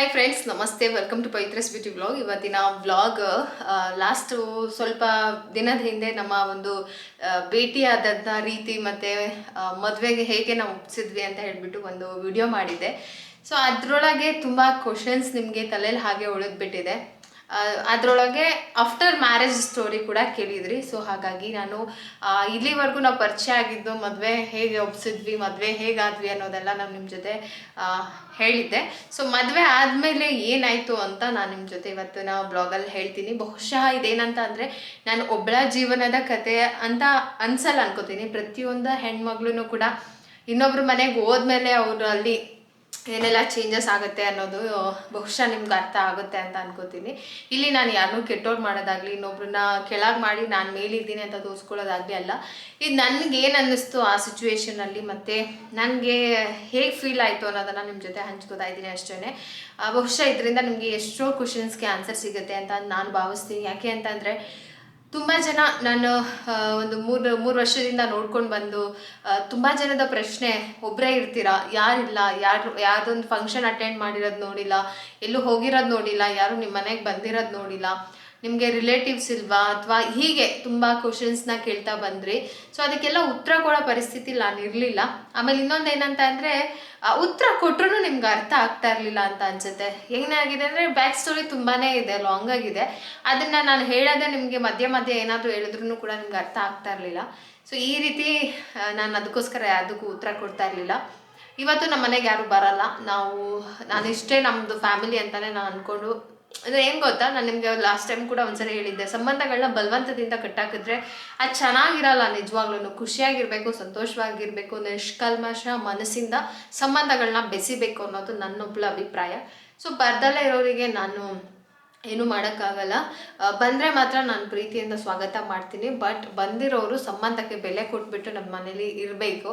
Hi friends, ನಮಸ್ತೆ. Welcome to Pavithra's beauty vlog. ಇವತ್ತಿನ vlog last ಸ್ವಲ್ಪ ದಿನದ ಹಿಂದೆ ನಮ್ಮ ಒಂದು ಭೇಟಿಯಾದಂಥ ರೀತಿ ಮತ್ತು ಮದುವೆಗೆ ಹೇಗೆ ನಾವು ಒಪ್ಪಿಸಿದ್ವಿ ಅಂತ ಹೇಳಿಬಿಟ್ಟು ಒಂದು ವಿಡಿಯೋ ಮಾಡಿದ್ದೆ. ಸೊ ಅದರೊಳಗೆ ತುಂಬ ಕ್ವಶನ್ಸ್ ನಿಮಗೆ ತಲೆಯಲ್ಲಿ ಹಾಗೆ ಉಳಿದ್ಬಿಟ್ಟಿದೆ. ಅದರೊಳಗೆ ಆಫ್ಟರ್ ಮ್ಯಾರೇಜ್ ಸ್ಟೋರಿ ಕೂಡ ಕೇಳಿದ್ರಿ. ಸೊ ಹಾಗಾಗಿ ನಾನು ಇಲ್ಲಿವರೆಗೂ ನಾವು ಪರಿಚಯ ಆಗಿದ್ದು, ಮದುವೆ ಹೇಗೆ ಒಪ್ಸಿದ್ವಿ, ಮದುವೆ ಹೇಗಾದ್ವಿ ಅನ್ನೋದೆಲ್ಲ ನಾನು ನಿಮ್ಮ ಜೊತೆ ಹೇಳಿದ್ದೆ. ಸೊ ಮದುವೆ ಆದಮೇಲೆ ಏನಾಯಿತು ಅಂತ ನಾನು ನಿಮ್ಮ ಜೊತೆ ಇವತ್ತಿನ ಬ್ಲಾಗಲ್ಲಿ ಹೇಳ್ತೀನಿ. ಬಹುಶಃ ಇದೇನಂತ ಅಂದರೆ ನಾನು ಒಬ್ಬಳ ಜೀವನದ ಕತೆ ಅಂತ ಅನ್ಸಲ್ಲ ಅನ್ಕೋತೀನಿ. ಪ್ರತಿಯೊಂದು ಹೆಣ್ಮಗ್ಳೂ ಕೂಡ ಇನ್ನೊಬ್ರ ಮನೆಗೆ ಹೋದ್ಮೇಲೆ ಅವರು ಅಲ್ಲಿ ಏನೆಲ್ಲ ಚೇಂಜಸ್ ಆಗುತ್ತೆ ಅನ್ನೋದು ಬಹುಶಃ ನಿಮ್ಗೆ ಅರ್ಥ ಆಗುತ್ತೆ ಅಂತ ಅನ್ಕೋತೀನಿ. ಇಲ್ಲಿ ನಾನು ಯಾರನ್ನೂ ಕೆಟ್ಟೋರು ಮಾಡೋದಾಗಲಿ, ಇನ್ನೊಬ್ರನ್ನ ಕೆಳಗೆ ಮಾಡಿ ನಾನು ಮೇಲಿದ್ದೀನಿ ಅಂತ ತೋರಿಸ್ಕೊಳ್ಳೋದಾಗಲಿ ಅಲ್ಲ. ಇದು ನನಗೇನು ಅನ್ನಿಸ್ತು ಆ ಸಿಚುವೇಶನಲ್ಲಿ, ಮತ್ತು ನನಗೆ ಹೇಗೆ ಫೀಲ್ ಆಯಿತು ಅನ್ನೋದನ್ನು ನಿಮ್ಮ ಜೊತೆ ಹಂಚ್ಕೋತಾ ಇದ್ದೀನಿ ಅಷ್ಟೇ. ಬಹುಶಃ ಇದರಿಂದ ನಿಮಗೆ ಎಷ್ಟೋ ಕ್ವಶನ್ಸ್ಗೆ ಆನ್ಸರ್ ಸಿಗುತ್ತೆ ಅಂತ ನಾನು ಭಾವಿಸ್ತೀನಿ. ಯಾಕೆ ಅಂತಂದರೆ ತುಂಬ ಜನ ನಾನು ಒಂದು ಮೂರು ವರ್ಷದಿಂದ ನೋಡ್ಕೊಂಡು ಬಂದು ತುಂಬ ಜನದ ಪ್ರಶ್ನೆ, ಒಬ್ಬರೇ ಇರ್ತೀರಾ, ಯಾರಿಲ್ಲ, ಯಾವುದೊಂದು ಫಂಕ್ಷನ್ ಅಟೆಂಡ್ ಮಾಡಿರೋದು ನೋಡಿಲ್ಲ, ಎಲ್ಲೂ ಹೋಗಿರೋದು ನೋಡಿಲ್ಲ, ಯಾರು ನಿಮ್ಮ ಮನೆಗೆ ಬಂದಿರೋದು ನೋಡಿಲ್ಲ, ನಿಮಗೆ ರಿಲೇಟಿವ್ಸ್ ಇಲ್ವಾ, ಅಥವಾ ಹೀಗೆ ತುಂಬ ಕ್ವಶನ್ಸ್ನ ಕೇಳ್ತಾ ಬಂದ್ರಿ. ಸೊ ಅದಕ್ಕೆಲ್ಲ ಉತ್ತರ ಕೊಡೋ ಪರಿಸ್ಥಿತಿ ನಾನು ಇರಲಿಲ್ಲ. ಆಮೇಲೆ ಇನ್ನೊಂದು ಏನಂತ ಅಂದರೆ ಉತ್ತರ ಕೊಟ್ಟರು ನಿಮ್ಗೆ ಅರ್ಥ ಆಗ್ತಾ ಇರಲಿಲ್ಲ ಅಂತ ಅನಿಸುತ್ತೆ. ಏನಾಗಿದೆ ಅಂದರೆ ಬ್ಯಾಕ್ ಸ್ಟೋರಿ ತುಂಬಾ ಇದೆ, ಲಾಂಗ್ ಆಗಿದೆ. ಅದನ್ನು ನಾನು ಹೇಳೋದೇ ನಿಮಗೆ ಮಧ್ಯೆ ಮಧ್ಯೆ ಏನಾದರೂ ಹೇಳಿದ್ರೂ ಕೂಡ ನಿಮ್ಗೆ ಅರ್ಥ ಆಗ್ತಾ ಇರಲಿಲ್ಲ. ಸೊ ಈ ರೀತಿ ನಾನು ಅದಕ್ಕೋಸ್ಕರ ಯಾವುದಕ್ಕೂ ಉತ್ತರ ಕೊಡ್ತಾ ಇರಲಿಲ್ಲ. ಇವತ್ತು ನಮ್ಮ ಮನೆಗೆ ಯಾರು ಬರಲ್ಲ, ನಾನಿಷ್ಟೇ ನಮ್ಮದು ಫ್ಯಾಮಿಲಿ ಅಂತಲೇ ನಾನು ಅಂದ್ಕೊಂಡು. ಅಂದರೆ ಏನು ಗೊತ್ತಾ, ನಾನು ನಿಮಗೆ ಲಾಸ್ಟ್ ಟೈಮ್ ಕೂಡ ಒಂದ್ಸರಿ ಹೇಳಿದ್ದೆ, ಸಂಬಂಧಗಳನ್ನ ಬಲವಂತದಿಂದ ಕಟ್ಟಾಕಿದ್ರೆ ಅದು ಚೆನ್ನಾಗಿರಲ್ಲ. ನಿಜವಾಗ್ಲೂ ಖುಷಿಯಾಗಿರಬೇಕು, ಸಂತೋಷವಾಗಿರಬೇಕು, ನಿಷ್ಕಲ್ಮಶ ಮನಸ್ಸಿಂದ ಸಂಬಂಧಗಳನ್ನ ಬೆಸಿಬೇಕು ಅನ್ನೋದು ನನ್ನೊಬ್ಬಳ ಅಭಿಪ್ರಾಯ. ಸೊ ಬರ್ದಲ್ಲೇ ಇರೋರಿಗೆ ನಾನು ಏನೂ ಮಾಡೋಕ್ಕಾಗಲ್ಲ. ಬಂದರೆ ಮಾತ್ರ ನಾನು ಪ್ರೀತಿಯಿಂದ ಸ್ವಾಗತ ಮಾಡ್ತೀನಿ. ಬಟ್ ಬಂದಿರೋರು ಸಂಬಂಧಕ್ಕೆ ಬೆಲೆ ಕೊಟ್ಬಿಟ್ಟು ನಮ್ಮ ಮನೇಲಿ ಇರಬೇಕು.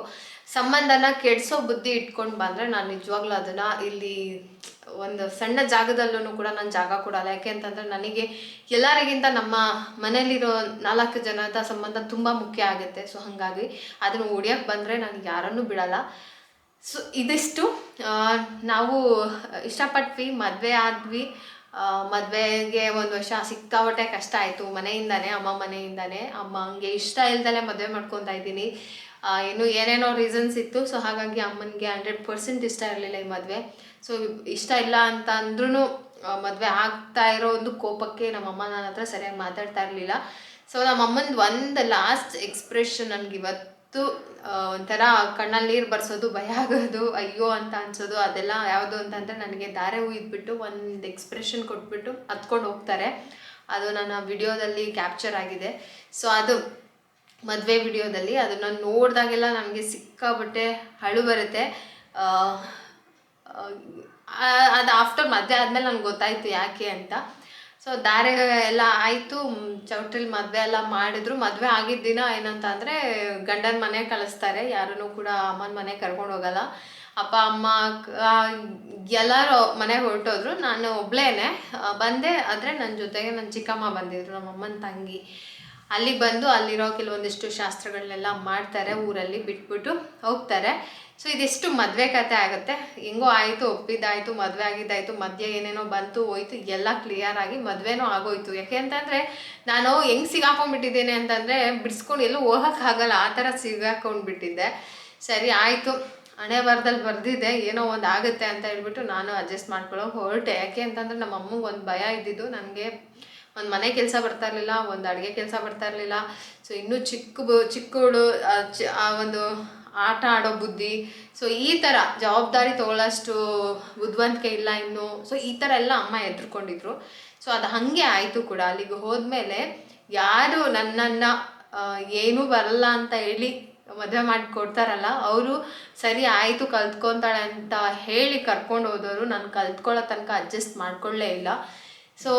ಸಂಬಂಧನ ಕೆಡಿಸೋ ಬುದ್ಧಿ ಇಟ್ಕೊಂಡು ಬಂದರೆ ನಾನು ನಿಜವಾಗ್ಲೂ ಅದನ್ನು ಇಲ್ಲಿ ಒಂದು ಸಣ್ಣ ಜಾಗದಲ್ಲೂ ಕೂಡ ನಾನು ಜಾಗ ಕೊಡಲ್ಲ. ಯಾಕೆ ಅಂತಂದರೆ ನನಗೆ ಎಲ್ಲರಿಗಿಂತ ನಮ್ಮ ಮನೇಲಿರೋ 4 ಜನದ ಸಂಬಂಧ ತುಂಬ ಮುಖ್ಯ ಆಗುತ್ತೆ. ಸೊ ಹಾಗಾಗಿ ಅದನ್ನು ಒಡೆಯೋಕ್ಕೆ ಬಂದರೆ ನಾನು ಯಾರನ್ನೂ ಬಿಡಲ್ಲ. ಸೊ ಇದಿಷ್ಟು ನಾವು ಇಷ್ಟಪಟ್ವಿ, ಮದುವೆ ಆದ್ವಿ. ಮದುವೆಗೆ 1 ವರ್ಷ ಸಿಕ್ಕಾಪಟ್ಟೆ ಕಷ್ಟ ಆಯಿತು. ಅಮ್ಮ ಮನೆಯಿಂದಾನೆ. ಅಮ್ಮಂಗೆ ಇಷ್ಟ ಇಲ್ದಲೆ ಮದುವೆ ಮಾಡ್ಕೊತಾ ಇದ್ದೀನಿ. ಇನ್ನು ಏನೇನೋ ರೀಸನ್ಸ್ ಇತ್ತು. ಸೊ ಹಾಗಾಗಿ ಅಮ್ಮನಿಗೆ 100% ಇಷ್ಟ ಇರಲಿಲ್ಲ ಈ ಮದುವೆ. ಸೊ ಇಷ್ಟ ಇಲ್ಲ ಅಂತ ಅಂದ್ರೂ ಮದುವೆ ಆಗ್ತಾ ಇರೋ ಒಂದು ಕೋಪಕ್ಕೆ ನಮ್ಮಮ್ಮ ನನ್ನ ಹತ್ರ ಸರಿಯಾಗಿ ಮಾತಾಡ್ತಾ ಇರಲಿಲ್ಲ. ಸೊ ನಮ್ಮಮ್ಮನ ಒಂದು ಲಾಸ್ಟ್ ಎಕ್ಸ್ಪ್ರೆಷನ್ ನನಗೆ ಇವತ್ತು ಒಂಥರ ಕಣ್ಣಲ್ಲಿ ನೀರು ಬರ್ಸೋದು, ಭಯ ಆಗೋದು, ಅಯ್ಯೋ ಅಂತ ಅನ್ಸೋದು. ಅದೆಲ್ಲ ಯಾವುದು ಅಂತಂದರೆ, ನನಗೆ ದಾರೆ ಹುಯ್ದುಬಿಟ್ಟು ಒಂದು ಎಕ್ಸ್ಪ್ರೆಷನ್ ಕೊಟ್ಬಿಟ್ಟು ಹತ್ಕೊಂಡು ಹೋಗ್ತಾರೆ. ಅದು ನನ್ನ ವಿಡಿಯೋದಲ್ಲಿ ಕ್ಯಾಪ್ಚರ್ ಆಗಿದೆ. ಸೊ ಅದು ಮದುವೆ ವಿಡಿಯೋದಲ್ಲಿ ಅದನ್ನು ನೋಡಿದಾಗೆಲ್ಲ ನನಗೆ ಸಿಕ್ಕಾಬಟ್ಟೆ ಅಳು ಬರುತ್ತೆ. ಅದು ಆಫ್ಟರ್ ಮದುವೆ ಆದಮೇಲೆ ನನಗೆ ಗೊತ್ತಾಯಿತು ಯಾಕೆ ಅಂತ. ಸೊ ದಾರೆ ಎಲ್ಲ ಆಯಿತು, ಚೌಟ್ರಿಲಿ ಮದುವೆ ಎಲ್ಲ ಮಾಡಿದ್ರು. ಮದುವೆ ಆಗಿದ್ದ ದಿನ ಏನಂತ ಅಂದರೆ ಗಂಡನ ಮನೆ ಕಳಿಸ್ತಾರೆ, ಯಾರನ್ನೂ ಕೂಡ ಅಮ್ಮನ ಮನೆಗೆ ಕರ್ಕೊಂಡು ಹೋಗಲ್ಲ. ಅಪ್ಪ ಅಮ್ಮ ಎಲ್ಲರೂ ಮನೆಗೆ ಹೊರಟೋದ್ರು. ನಾನು ಒಬ್ಬಳೇ ಬಂದೆ. ಆದರೆ ನನ್ನ ಜೊತೆಗೆ ನನ್ನ ಚಿಕ್ಕಮ್ಮ ಬಂದಿದ್ರು, ನಮ್ಮಮ್ಮನ ತಂಗಿ. ಅಲ್ಲಿಗೆ ಬಂದು ಅಲ್ಲಿರೋ ಕೆಲವೊಂದಿಷ್ಟು ಶಾಸ್ತ್ರಗಳನ್ನೆಲ್ಲ ಮಾಡ್ತಾರೆ, ಊರಲ್ಲಿ ಬಿಟ್ಬಿಟ್ಟು ಹೋಗ್ತಾರೆ. ಸೊ ಇದಿಷ್ಟು ಮದುವೆ ಕತೆ ಆಗುತ್ತೆ. ಹೆಂಗೋ ಆಯಿತು, ಒಪ್ಪಿದ್ದಾಯಿತು, ಮದುವೆ ಆಗಿದ್ದಾಯಿತು. ಮಧ್ಯೆ ಏನೇನೋ ಬಂತು ಹೋಯ್ತು, ಎಲ್ಲ ಕ್ಲಿಯರ್ ಆಗಿ ಮದುವೆನೂ ಆಗೋಯ್ತು. ಯಾಕೆ ಅಂತಂದರೆ ನಾನು ಹೆಂಗೆ ಸಿಗಾಕೊಂಡ್ಬಿಟ್ಟಿದ್ದೇನೆ ಅಂತಂದರೆ ಬಿಡಿಸ್ಕೊಂಡು ಎಲ್ಲೂ ಹೋಗೋಕ್ಕಾಗಲ್ಲ, ಆ ಥರ ಸಿಗಾಕೊಂಡ್ಬಿಟ್ಟಿದ್ದೆ. ಸರಿ ಆಯಿತು, ಹಣೆ ಬರದಲ್ಲಿ ಬರೆದಿದ್ದೆ, ಏನೋ ಒಂದು ಆಗುತ್ತೆ ಅಂತ ಹೇಳ್ಬಿಟ್ಟು ನಾನು ಅಡ್ಜಸ್ಟ್ ಮಾಡ್ಕೊಳ್ಳೋಕೆ ಹೊರಟೆ. ಯಾಕೆ ಅಂತಂದರೆ ನಮ್ಮ ಅಮ್ಮಗೆ ಒಂದು ಭಯ ಇದ್ದಿದ್ದು, ನನಗೆ ಒಂದು ಮನೆ ಕೆಲಸ ಬರ್ತಾ ಇರಲಿಲ್ಲ, ಒಂದು ಅಡುಗೆ ಕೆಲಸ ಬರ್ತಾ ಇರಲಿಲ್ಲ. ಸೊ ಇನ್ನೂ ಚಿಕ್ಕವಳು, ಆ ಒಂದು ಆಟ ಆಡೋ ಬುದ್ಧಿ. ಸೊ ಈ ಥರ ಜವಾಬ್ದಾರಿ ತೊಗೊಳ್ಳೋಷ್ಟು ಬುದ್ಧಿವಂತಿಕೆ ಇಲ್ಲ ಇನ್ನು. ಸೊ ಈ ಥರ ಎಲ್ಲ ಅಮ್ಮ ಎದುರ್ಕೊಂಡಿದ್ರು. ಸೊ ಅದು ಹಾಗೆ ಆಯಿತು ಕೂಡ. ಅಲ್ಲಿಗೆ ಹೋದ್ಮೇಲೆ ಯಾರು ನನ್ನನ್ನು ಏನೂ ಬರಲ್ಲ ಅಂತ ಹೇಳಿ ಮದುವೆ ಮಾಡಿ ಕೊಡ್ತಾರಲ್ಲ, ಅವರು ಸರಿ ಆಯಿತು ಕಲ್ತ್ಕೊತಾಳೆ ಅಂತ ಹೇಳಿ ಕರ್ಕೊಂಡು ಹೋದವರು ನಾನು ಕಲ್ತ್ಕೊಳ್ಳೋ ತನಕ ಅಡ್ಜಸ್ಟ್ ಮಾಡ್ಕೊಳ್ಳೇ ಇಲ್ಲ. ಸೊ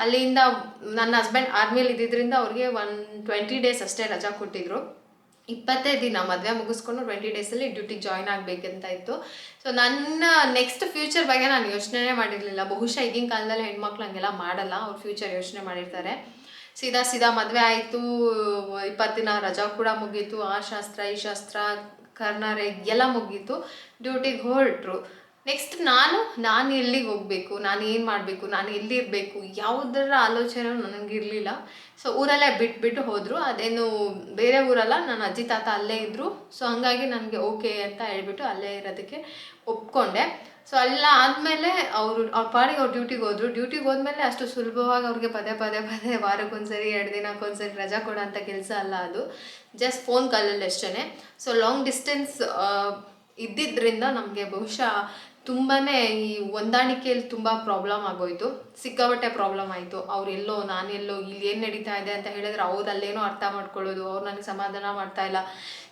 ಅಲ್ಲಿಂದ ನನ್ನ ಹಸ್ಬೆಂಡ್ ಆರ್ಮಿಲಿ ಇದ್ದಿದ್ದರಿಂದ ಅವ್ರಿಗೆ 20 ಡೇಸ್ ಅಷ್ಟೇ ರಜಾ ಕೊಟ್ಟಿದ್ರು. 25 ದಿನ ಮದುವೆ ಮುಗಿಸ್ಕೊಂಡು 20 ಡೇಸಲ್ಲಿ ಡ್ಯೂಟಿಗೆ ಜಾಯ್ನ್ ಆಗಬೇಕಂತ ಇತ್ತು. ಸೊ ನನ್ನ ನೆಕ್ಸ್ಟ್ ಫ್ಯೂಚರ್ ಬಗ್ಗೆ ನಾನು ಯೋಚನೆ ಮಾಡಿರಲಿಲ್ಲ. ಬಹುಶಃ ಈಗಿನ ಕಾಲದಲ್ಲಿ ಹೆಣ್ಮಕ್ಳು ಹಂಗೆಲ್ಲ ಮಾಡಲ್ಲ, ಅವ್ರ ಫ್ಯೂಚರ್ ಯೋಚನೆ ಮಾಡಿರ್ತಾರೆ. ಸೀದಾ ಮದುವೆ ಆಯಿತು, 20 ದಿನ ರಜಾ ಕೂಡ ಮುಗೀತು. ಆ ಶಾಸ್ತ್ರ ಈ ಶಾಸ್ತ್ರ ಕರ್ನಾರೆ ಎಲ್ಲ ಮುಗೀತು, ಡ್ಯೂಟಿಗೆ ಹೊರಟರು. ನೆಕ್ಸ್ಟ್ ನಾನು ಎಲ್ಲಿಗೆ ಹೋಗಬೇಕು, ನಾನು ಏನು ಮಾಡಬೇಕು, ನಾನು ಎಲ್ಲಿರಬೇಕು, ಯಾವುದರ ಆಲೋಚನೆ ನನಗಿರಲಿಲ್ಲ. ಸೊ ಊರಲ್ಲೇ ಬಿಟ್ಬಿಟ್ಟು ಹೋದರು. ಅದೇನು ಬೇರೆ ಊರಲ್ಲ, ನನ್ನ ಅಜ್ಜಿ ತಾತ ಅಲ್ಲೇ ಇದ್ದರು. ಸೊ ಹಾಗಾಗಿ ನನಗೆ ಓಕೆ ಅಂತ ಹೇಳ್ಬಿಟ್ಟು ಅಲ್ಲೇ ಇರೋದಕ್ಕೆ ಒಪ್ಕೊಂಡೆ. ಸೊ ಎಲ್ಲ ಆದಮೇಲೆ ಅವ್ರ ಪಾಡಿಗೆ ಅವ್ರು ಡ್ಯೂಟಿಗೆ ಹೋದ್ಮೇಲೆ ಅಷ್ಟು ಸುಲಭವಾಗಿ ಅವ್ರಿಗೆ ಪದೇ ವಾರಕ್ಕೊಂದ್ಸರಿ 2 ದಿನಕ್ಕೊಂದ್ಸರಿ ರಜಾ ಕೊಡೋ ಅಂಥ ಕೆಲಸ ಅಲ್ಲ ಅದು. ಜಸ್ಟ್ ಫೋನ್ ಕಾಲಲ್ಲಿ ಅಷ್ಟೇ. ಸೊ ಲಾಂಗ್ ಡಿಸ್ಟೆನ್ಸ್ ಇದ್ದಿದ್ದರಿಂದ ನಮಗೆ ಬಹುಶಃ ತುಂಬಾ ಈ ಹೊಂದಾಣಿಕೆಯಲ್ಲಿ ತುಂಬ ಪ್ರಾಬ್ಲಮ್ ಆಗೋಯ್ತು, ಸಿಕ್ಕಾಪಟ್ಟೆ ಪ್ರಾಬ್ಲಮ್ ಆಯಿತು. ಅವರೆಲ್ಲೋ ನಾನೆಲ್ಲೋ, ಇಲ್ಲಿ ಏನು ನಡೀತಾ ಇದೆ ಅಂತ ಹೇಳಿದ್ರೆ ಅವ್ರು ಅಲ್ಲೇನೋ ಅರ್ಥ ಮಾಡ್ಕೊಳ್ಳೋದು, ಅವ್ರು ನನಗೆ ಸಮಾಧಾನ ಮಾಡ್ತಾ ಇಲ್ಲ.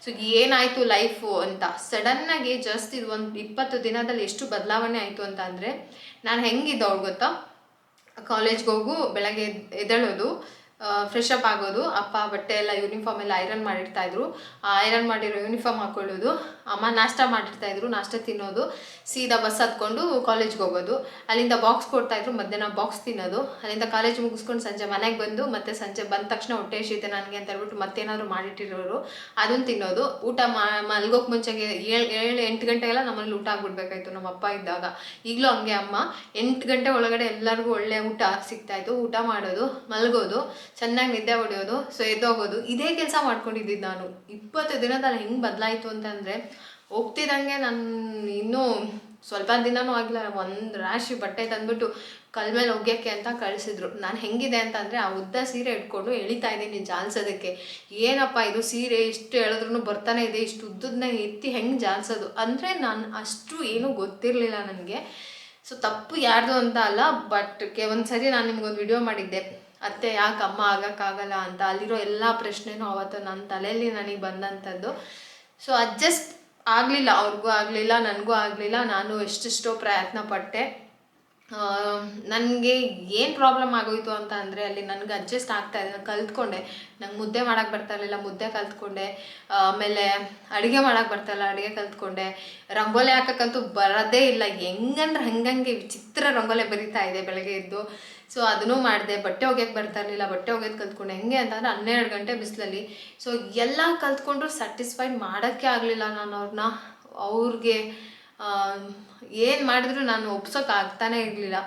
ಸೊ ಏನಾಯಿತು ಲೈಫು ಅಂತ ಸಡನ್ನಾಗಿ ಜಸ್ಟ್ ಇದು ಒಂದು 20 ದಿನದಲ್ಲಿ ಎಷ್ಟು ಬದಲಾವಣೆ ಆಯಿತು ಅಂತ ಅಂದರೆ, ನಾನು ಹೆಂಗಿದ್ದವಳು ಗೊತ್ತಾ, ಕಾಲೇಜ್ಗೆ ಹೋಗು, ಬೆಳಗ್ಗೆ ಎದ್ದೇಳೋದು, ಫ್ರೆಶ್ ಅಪ್ ಆಗೋದು, ಅಪ್ಪ ಬಟ್ಟೆ ಎಲ್ಲ ಯೂನಿಫಾರ್ಮ್ ಎಲ್ಲ ಐರನ್ ಮಾಡಿರ್ತಾಯಿದ್ರು, ಐರನ್ ಮಾಡಿರೋ ಯೂನಿಫಾರ್ಮ್ ಹಾಕ್ಕೊಳ್ಳೋದು, ಅಮ್ಮ ನಾಷ್ಟ ಮಾಡಿರ್ತಾಯಿದ್ರು, ನಾಷ್ಟ ತಿನ್ನೋದು, ಸೀದಾ ಬಸ್ ಹತ್ಕೊಂಡು ಕಾಲೇಜ್ಗೆ ಹೋಗೋದು, ಅಲ್ಲಿಂದ ಬಾಕ್ಸ್ ಕೊಡ್ತಾಯಿದ್ರು, ಮಧ್ಯಾಹ್ನ ಬಾಕ್ಸ್ ತಿನ್ನೋದು, ಅಲ್ಲಿಂದ ಕಾಲೇಜ್ ಮುಗಿಸ್ಕೊಂಡು ಸಂಜೆ ಮನೆಗೆ ಬಂದು ಮತ್ತೆ ಸಂಜೆ ಬಂದ ತಕ್ಷಣ ಹೊಟ್ಟೆ ಹಸಿತೆ ನನಗೆ ಅಂತ ಹೇಳ್ಬಿಟ್ಟು ಮತ್ತೇನಾದ್ರು ಮಾಡಿಟ್ಟಿರೋರು ಅದನ್ನು ತಿನ್ನೋದು. ಊಟ ಮಲ್ಗೋಕೆ ಮುಂಚೆಗೆ 7-8 ಗಂಟೆಗೆಲ್ಲ ನಮ್ಮಲ್ಲಿ ಊಟ ಆಗ್ಬಿಡ್ಬೇಕಾಯ್ತು ನಮ್ಮ ಅಪ್ಪ ಇದ್ದಾಗ. ಈಗಲೂ ಹಂಗೆ ಅಮ್ಮ 8 ಗಂಟೆ ಒಳಗಡೆ ಎಲ್ಲರಿಗೂ ಒಳ್ಳೆ ಊಟ ಸಿಗ್ತಾಯಿತ್ತು. ಊಟ ಮಾಡೋದು, ಮಲಗೋದು, ಚೆನ್ನಾಗಿ ನಿದ್ದೆ ಹೊಡೆಯೋದು, ಸೊ ಎದ್ದೋಗೋದು, ಇದೇ ಕೆಲಸ ಮಾಡ್ಕೊಂಡಿದ್ದು ನಾನು. 20 ದಿನದಲ್ಲಿ ಹೆಂಗೆ ಬದಲಾಯಿತು ಅಂತಂದರೆ, ಹೋಗ್ತಿದ್ದಂಗೆ ನಾನು ಇನ್ನೂ ಸ್ವಲ್ಪ ದಿನವೂ ಆಗಿಲ್ಲ, ಒಂದು ರಾಶಿ ಬಟ್ಟೆ ತಂದುಬಿಟ್ಟು ಕಲ್ ಮೇಲೆ ಒಗ್ಯೋಕ್ಕೆ ಅಂತ ಕಳಿಸಿದ್ರು. ನಾನು ಹೆಂಗಿದೆ ಅಂತಂದರೆ, ಆ ಉದ್ದ ಸೀರೆ ಇಟ್ಕೊಂಡು ಎಳಿತಾ ಇದ್ದೀನಿ ಜಾಲ್ಸೋದಕ್ಕೆ. ಏನಪ್ಪ ಇದು ಸೀರೆ ಇಷ್ಟು ಎಳೆದ್ರೂ ಬರ್ತಾನೆ ಇದೆ, ಇಷ್ಟು ಉದ್ದದನ್ನ ಎತ್ತಿ ಹೆಂಗೆ ಜಾಲ್ಸೋದು ಅಂದರೆ, ನಾನು ಅಷ್ಟು ಏನೂ ಗೊತ್ತಿರಲಿಲ್ಲ ನನಗೆ. ಸೊ ತಪ್ಪು ಯಾರ್ದು ಅಂತ ಅಲ್ಲ, ಬಟ್ ಒಂದು ಸರಿ ನಾನು ನಿಮ್ಗೊಂದು ವಿಡಿಯೋ ಮಾಡಿದ್ದೆ, ಅತ್ತೆ ಯಾಕೆ ಅಮ್ಮ ಆಗೋಕ್ಕಾಗಲ್ಲ ಅಂತ. ಅಲ್ಲಿರೋ ಎಲ್ಲ ಪ್ರಶ್ನೆನೂ ಅವತ್ತು ನನ್ನ ತಲೆಯಲ್ಲಿ ನನಗೆ ಬಂದಂಥದ್ದು. ಸೊ ಅಡ್ಜಸ್ಟ್ ಆಗಲಿಲ್ಲ, ಅವ್ರಿಗೂ ಆಗಲಿಲ್ಲ, ನನಗೂ ಆಗಲಿಲ್ಲ. ನಾನು ಎಷ್ಟೆಷ್ಟೋ ಪ್ರಯತ್ನ ಪಟ್ಟೆ. ನನಗೆ ಏನು ಪ್ರಾಬ್ಲಮ್ ಆಗೋಯಿತು ಅಂತ ಅಂದರೆ, ಅಲ್ಲಿ ನನಗೆ ಅಡ್ಜಸ್ಟ್ ಆಗ್ತಾಯಿದೆ, ನಾನು ಕಲ್ತ್ಕೊಂಡೆ. ನಂಗೆ ಮುದ್ದೆ ಮಾಡೋಕ್ಕೆ ಬರ್ತಾಯಿರಲಿಲ್ಲ, ಮುದ್ದೆ ಕಲ್ತ್ಕೊಂಡೆ. ಆಮೇಲೆ ಅಡುಗೆ ಮಾಡೋಕ್ಕೆ ಬರ್ತಾಯಿಲ್ಲ, ಅಡುಗೆ ಕಲ್ತ್ಕೊಂಡೆ. ರಂಗೋಲಿ ಹಾಕೋಕ್ಕಂತೂ ಬರೋದೇ ಇಲ್ಲ, ಹೆಂಗಂದ್ರೆ ಹಂಗಂಗೆ ವಿಚಿತ್ರ ರಂಗೋಲಿ ಬರಿತಾ ಇದೆ ಬೆಳಗ್ಗೆ ಎದ್ದು. ಸೊ ಅದನ್ನೂ ಮಾಡಿದೆ. ಬಟ್ಟೆ ಒಗೆಯೋಕ್ಕೆ ಬರ್ತಾ ಇರಲಿಲ್ಲ, ಬಟ್ಟೆ ಒಗೆಯೋದು ಕಲ್ತ್ಕೊಂಡೆ. ಹೆಂಗೆ ಅಂತಂದರೆ 12 ಗಂಟೆ ಬಿಸಿಲಲ್ಲಿ. ಸೊ ಎಲ್ಲ ಕಲ್ತ್ಕೊಂಡ್ರು ಸ್ಯಾಟಿಸ್ಫೈಡ್ ಮಾಡೋಕ್ಕೆ ಆಗಲಿಲ್ಲ ನಾನು ಅವ್ರಿಗೆ ಏನು ಮಾಡಿದ್ರು ನಾನು ಒಪ್ಸೋಕೆ ಆಗ್ತಾನೇ ಇರಲಿಲ್ಲ.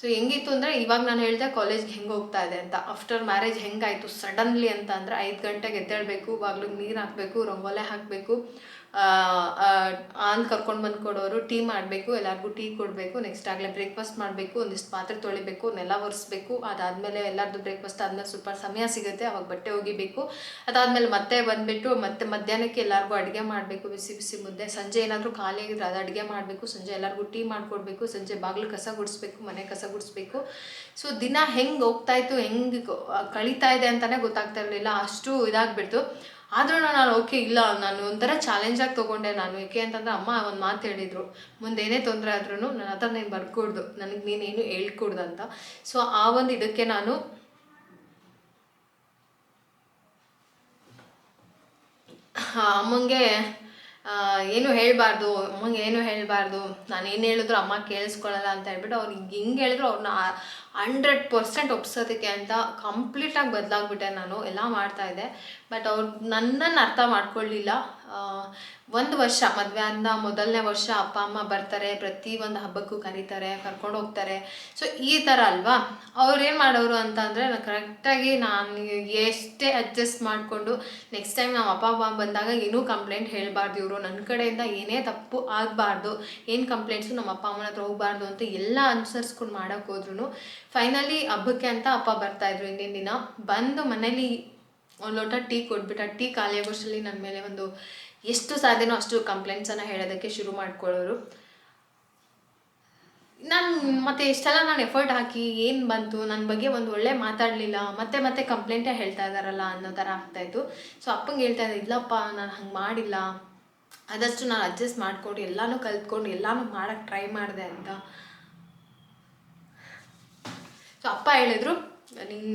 ಸೊ ಹೆಂಗಿತ್ತು ಅಂದರೆ, ಇವಾಗ ನಾನು ಹೇಳಿದೆ ಕಾಲೇಜ್ಗೆ ಹೆಂಗೆ ಹೋಗ್ತಾ ಇದೆ ಅಂತ. ಆಫ್ಟರ್ ಮ್ಯಾರೇಜ್ ಹೆಂಗಾಯಿತು ಸಡನ್ಲಿ ಅಂತ ಅಂದರೆ, 5 ಗಂಟೆಗೆ ಎದ್ದೇಳಬೇಕು, ಬಾಗಿಲಿಗೆ ನೀರು ಹಾಕಬೇಕು, ರಂಗೋಲೆ ಹಾಕಬೇಕು, ಕರ್ಕೊಂಡು ಬಂದು ಕೊಡೋರು, ಟೀ ಮಾಡಬೇಕು, ಎಲ್ಲರಿಗೂ ಟೀ ಕೊಡಬೇಕು, ನೆಕ್ಸ್ಟ್ ಆಗಲೇ ಬ್ರೇಕ್ಫಾಸ್ಟ್ ಮಾಡಬೇಕು, ಒಂದಿಷ್ಟು ಪಾತ್ರೆ ತೊಳಿಬೇಕು, ನೆಲ ಒರೆಸ್ಬೇಕು. ಅದಾದಮೇಲೆ ಎಲ್ಲರದ್ದು ಬ್ರೇಕ್ಫಾಸ್ಟ್ ಆದಮೇಲೆ ಸ್ವಲ್ಪ ಸಮಯ ಸಿಗುತ್ತೆ, ಅವಾಗ ಬಟ್ಟೆ ಒಗಿಬೇಕು. ಅದಾದಮೇಲೆ ಮತ್ತೆ ಬಂದುಬಿಟ್ಟು ಮತ್ತೆ ಮಧ್ಯಾಹ್ನಕ್ಕೆ ಎಲ್ಲರಿಗೂ ಅಡುಗೆ ಮಾಡಬೇಕು, ಬಿಸಿ ಬಿಸಿ ಮುದ್ದೆ. ಸಂಜೆ ಏನಾದರೂ ಖಾಲಿ ಆಗಿದ್ರೆ ಅದು ಅಡುಗೆ ಮಾಡಬೇಕು, ಸಂಜೆ ಎಲ್ಲರಿಗೂ ಟೀ ಮಾಡಿಕೊಡ್ಬೇಕು, ಸಂಜೆ ಬಾಗಿಲು ಕಸ ಗುಡಿಸ್ಬೇಕು, ಮನೆ ಕಸ ಗುಡಿಸ್ಬೇಕು. ಸೊ ದಿನ ಹೆಂಗೆ ಹೋಗ್ತಾಯಿತ್ತು, ಹೆಂಗೆ ಕಳೀತಾ ಇದೆ ಅಂತಲೇ ಗೊತ್ತಾಗ್ತಾ ಇರಲಿಲ್ಲ, ಅಷ್ಟು ಇದಾಗಿಬಿಡ್ತು. ಆದ್ರೂ ನಾನು ಓಕೆ ಇಲ್ಲ, ನಾನು ಒಂಥರ ಚಾಲೆಂಜಾಗಿ ತೊಗೊಂಡೆ ನಾನು. ಏಕೆ ಅಂತಂದರೆ, ಅಮ್ಮ ಒಂದು ಮಾತು ಹೇಳಿದರು, ಮುಂದೇನೇ ತೊಂದರೆ ಆದ್ರೂ ನನ್ನ ಹತ್ರ ನೀನು ಬರ್ಕೊಡ್ದು, ನನಗೆ ನೀನೇನು ಹೇಳ್ಕೊಡ್ದು ಅಂತ. ಸೊ ಆ ಒಂದು ಇದಕ್ಕೆ ನಾನು ಅಮ್ಮಂಗೆ ಏನು ಹೇಳಬಾರ್ದು, ಅಮ್ಮಂಗೆ ಏನು ಹೇಳಬಾರ್ದು, ನಾನು ಏನು ಹೇಳಿದ್ರು ಅಮ್ಮ ಕೇಳಿಸ್ಕೊಳ್ಳಲ್ಲ ಅಂತ ಹೇಳ್ಬಿಟ್ಟು ಅವ್ರಿಗೆ ಹೆಂಗೆ ಹೇಳಿದ್ರು ಅವ್ರನ್ನ 100% ಒಪ್ಸೋದಕ್ಕೆ ಅಂತ ಕಂಪ್ಲೀಟಾಗಿ ಬದಲಾಗ್ಬಿಟ್ಟೆ ನಾನು. ಎಲ್ಲ ಮಾಡ್ತಾಯಿದ್ದೆ, ಬಟ್ ಅವ್ರು ನನ್ನನ್ನು ಅರ್ಥ ಮಾಡ್ಕೊಳ್ಳಿಲ್ಲ. 1 ವರ್ಷ ಮದುವೆ ಆದ ಮೊದಲನೇ ವರ್ಷ ಅಪ್ಪ ಅಮ್ಮ ಬರ್ತಾರೆ, ಪ್ರತಿ ಒಂದು ಹಬ್ಬಕ್ಕೂ ಕರೀತಾರೆ, ಕರ್ಕೊಂಡು ಹೋಗ್ತಾರೆ. ಸೊ ಈ ಥರ ಅಲ್ವಾ, ಅವ್ರು ಏನು ಮಾಡೋರು ಅಂತ ಅಂದರೆ, ಕರೆಕ್ಟಾಗಿ ನಾನು ಎಷ್ಟೇ ಅಡ್ಜಸ್ಟ್ ಮಾಡಿಕೊಂಡು ನೆಕ್ಸ್ಟ್ ಟೈಮ್ ನಮ್ಮ ಅಪ್ಪ ಅಮ್ಮ ಬಂದಾಗ ಏನೂ ಕಂಪ್ಲೇಂಟ್ ಹೇಳಬಾರ್ದು, ಇವರು ನನ್ನ ಕಡೆಯಿಂದ ಏನೇ ತಪ್ಪು ಆಗಬಾರ್ದು, ಏನು ಕಂಪ್ಲೇಂಟ್ಸು ನಮ್ಮ ಅಪ್ಪ ಅಮ್ಮನ ಹತ್ರ ಹೋಗಬಾರ್ದು ಅಂತ ಎಲ್ಲ ಅನುಸರಿಸ್ಕೊಂಡು ಮಾಡೋಕ್ಕೆ ಹೋದ್ರೂ ಫೈನಲಿ ಹಬ್ಬಕ್ಕೆ ಅಂತ ಅಪ್ಪ ಬರ್ತಾಯಿದ್ರು. ಹಿಂದಿನ ದಿನ ಬಂದು ಮನೇಲಿ ಒಂದು ಲೋಟ ಟೀ ಕೊಟ್ಬಿಟ್ಟು, ಆ ಟೀ ಖಾಲಿ ಆಗೋಷ್ಟರಲ್ಲಿ ನನ್ನ ಮೇಲೆ ಒಂದು ಎಷ್ಟು ಸಾಧ್ಯನೋ ಅಷ್ಟು ಕಂಪ್ಲೇಂಟ್ಸನ್ನು ಹೇಳೋದಕ್ಕೆ ಶುರು ಮಾಡ್ಕೊಳ್ಳೋರು. ನಾನು ಮತ್ತೆ ಇಷ್ಟೆಲ್ಲ ನಾನು ಎಫರ್ಟ್ ಹಾಕಿ ಏನು ಬಂತು, ನನ್ನ ಬಗ್ಗೆ ಒಂದು ಒಳ್ಳೆ ಮಾತಾಡಲಿಲ್ಲ, ಮತ್ತೆ ಕಂಪ್ಲೇಂಟೇ ಹೇಳ್ತಾ ಇದ್ದಾರಲ್ಲ ಅನ್ನೋ ಥರ ಆಗ್ತಾಯಿತ್ತು. ಸೊ ಅಪ್ಪಂಗೆ ಹೇಳ್ತಾ ಇದ್ದೆ, ಇಲ್ಲಪ್ಪ ನಾನು ಹಂಗೆ ಮಾಡಿಲ್ಲ, ಆದಷ್ಟು ನಾನು ಅಡ್ಜಸ್ಟ್ ಮಾಡಿಕೊಂಡು ಎಲ್ಲನೂ ಕಲ್ತ್ಕೊಂಡು ಎಲ್ಲನೂ ಮಾಡೋಕ್ಕೆ ಟ್ರೈ ಮಾಡಿದೆ ಅಂತ. ಸೊ ಅಪ್ಪ ಹೇಳಿದ್ರು, ನೀನು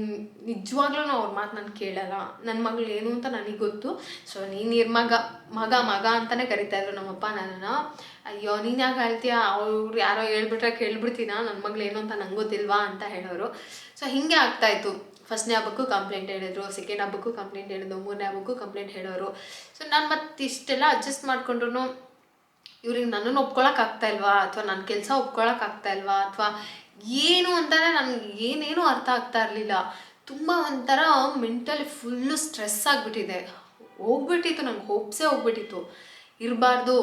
ನಿಜವಾಗ್ಲೂ ಅವ್ರ ಮಾತು ನಾನು ಕೇಳಲ್ಲ, ನನ್ನ ಮಗಳು ಏನು ಅಂತ ನನಗೆ ಗೊತ್ತು. ಸೊ ನೀನು ಮಗ ಅಂತಲೇ ಕರಿತಾಯಿದ್ರು ನಮ್ಮಪ್ಪ ನನ್ನನ್ನು. ಅಯ್ಯೋ ನೀನು ಯಾಕೆ ಹೇಳ್ತೀಯ, ಅವ್ರು ಯಾರೋ ಹೇಳ್ಬಿಟ್ರೆ ಕೇಳ್ಬಿಡ್ತೀನ, ನನ್ನ ಮಗಳು ಏನು ಅಂತ ನಂಗೆ ಗೊತ್ತಿಲ್ವಾ ಅಂತ ಹೇಳೋರು. ಸೊ ಹೀಗೆ ಆಗ್ತಾಯಿತ್ತು. ಫಸ್ಟ್ನೇ ಹಬ್ಬಕ್ಕೂ ಕಂಪ್ಲೇಂಟ್ ಹೇಳಿದ್ರು, ಸೆಕೆಂಡ್ ಹಬ್ಬಕ್ಕೂ ಕಂಪ್ಲೇಂಟ್ ಹೇಳಿದ್ರು, 3ನೇ ಹಬ್ಬಕ್ಕೂ ಕಂಪ್ಲೇಂಟ್ ಹೇಳೋರು. ಸೊ ನಾನು ಮತ್ತೆ ಇಷ್ಟೆಲ್ಲ ಅಡ್ಜಸ್ಟ್ ಮಾಡ್ಕೊಂಡ್ರು ಇವ್ರಿಗೆ ನನ್ನನ್ನು ಒಪ್ಕೊಳಕ್ಕಾಗ್ತಾ ಇಲ್ವಾ, ಅಥವಾ ನನ್ನ ಕೆಲಸ ಒಪ್ಕೊಳಕ್ಕಾಗ್ತಾ ಇಲ್ವಾ, ಅಥವಾ ಏನು ಅಂತಾನೆ ನನಗೆ ಏನೇನೂ ಅರ್ಥ ಆಗ್ತಾ ಇರಲಿಲ್ಲ. ತುಂಬ ಒಂಥರ ಮೆಂಟಲಿ ಫುಲ್ಲು ಸ್ಟ್ರೆಸ್ ಆಗಿಬಿಟ್ಟಿದೆ, ಹೋಗ್ಬಿಟ್ಟಿತ್ತು, ನಂಗೆ ಹೋಪ್ಸೇ ಹೋಗ್ಬಿಟ್ಟಿತ್ತು. ಇರಬಾರ್ದು,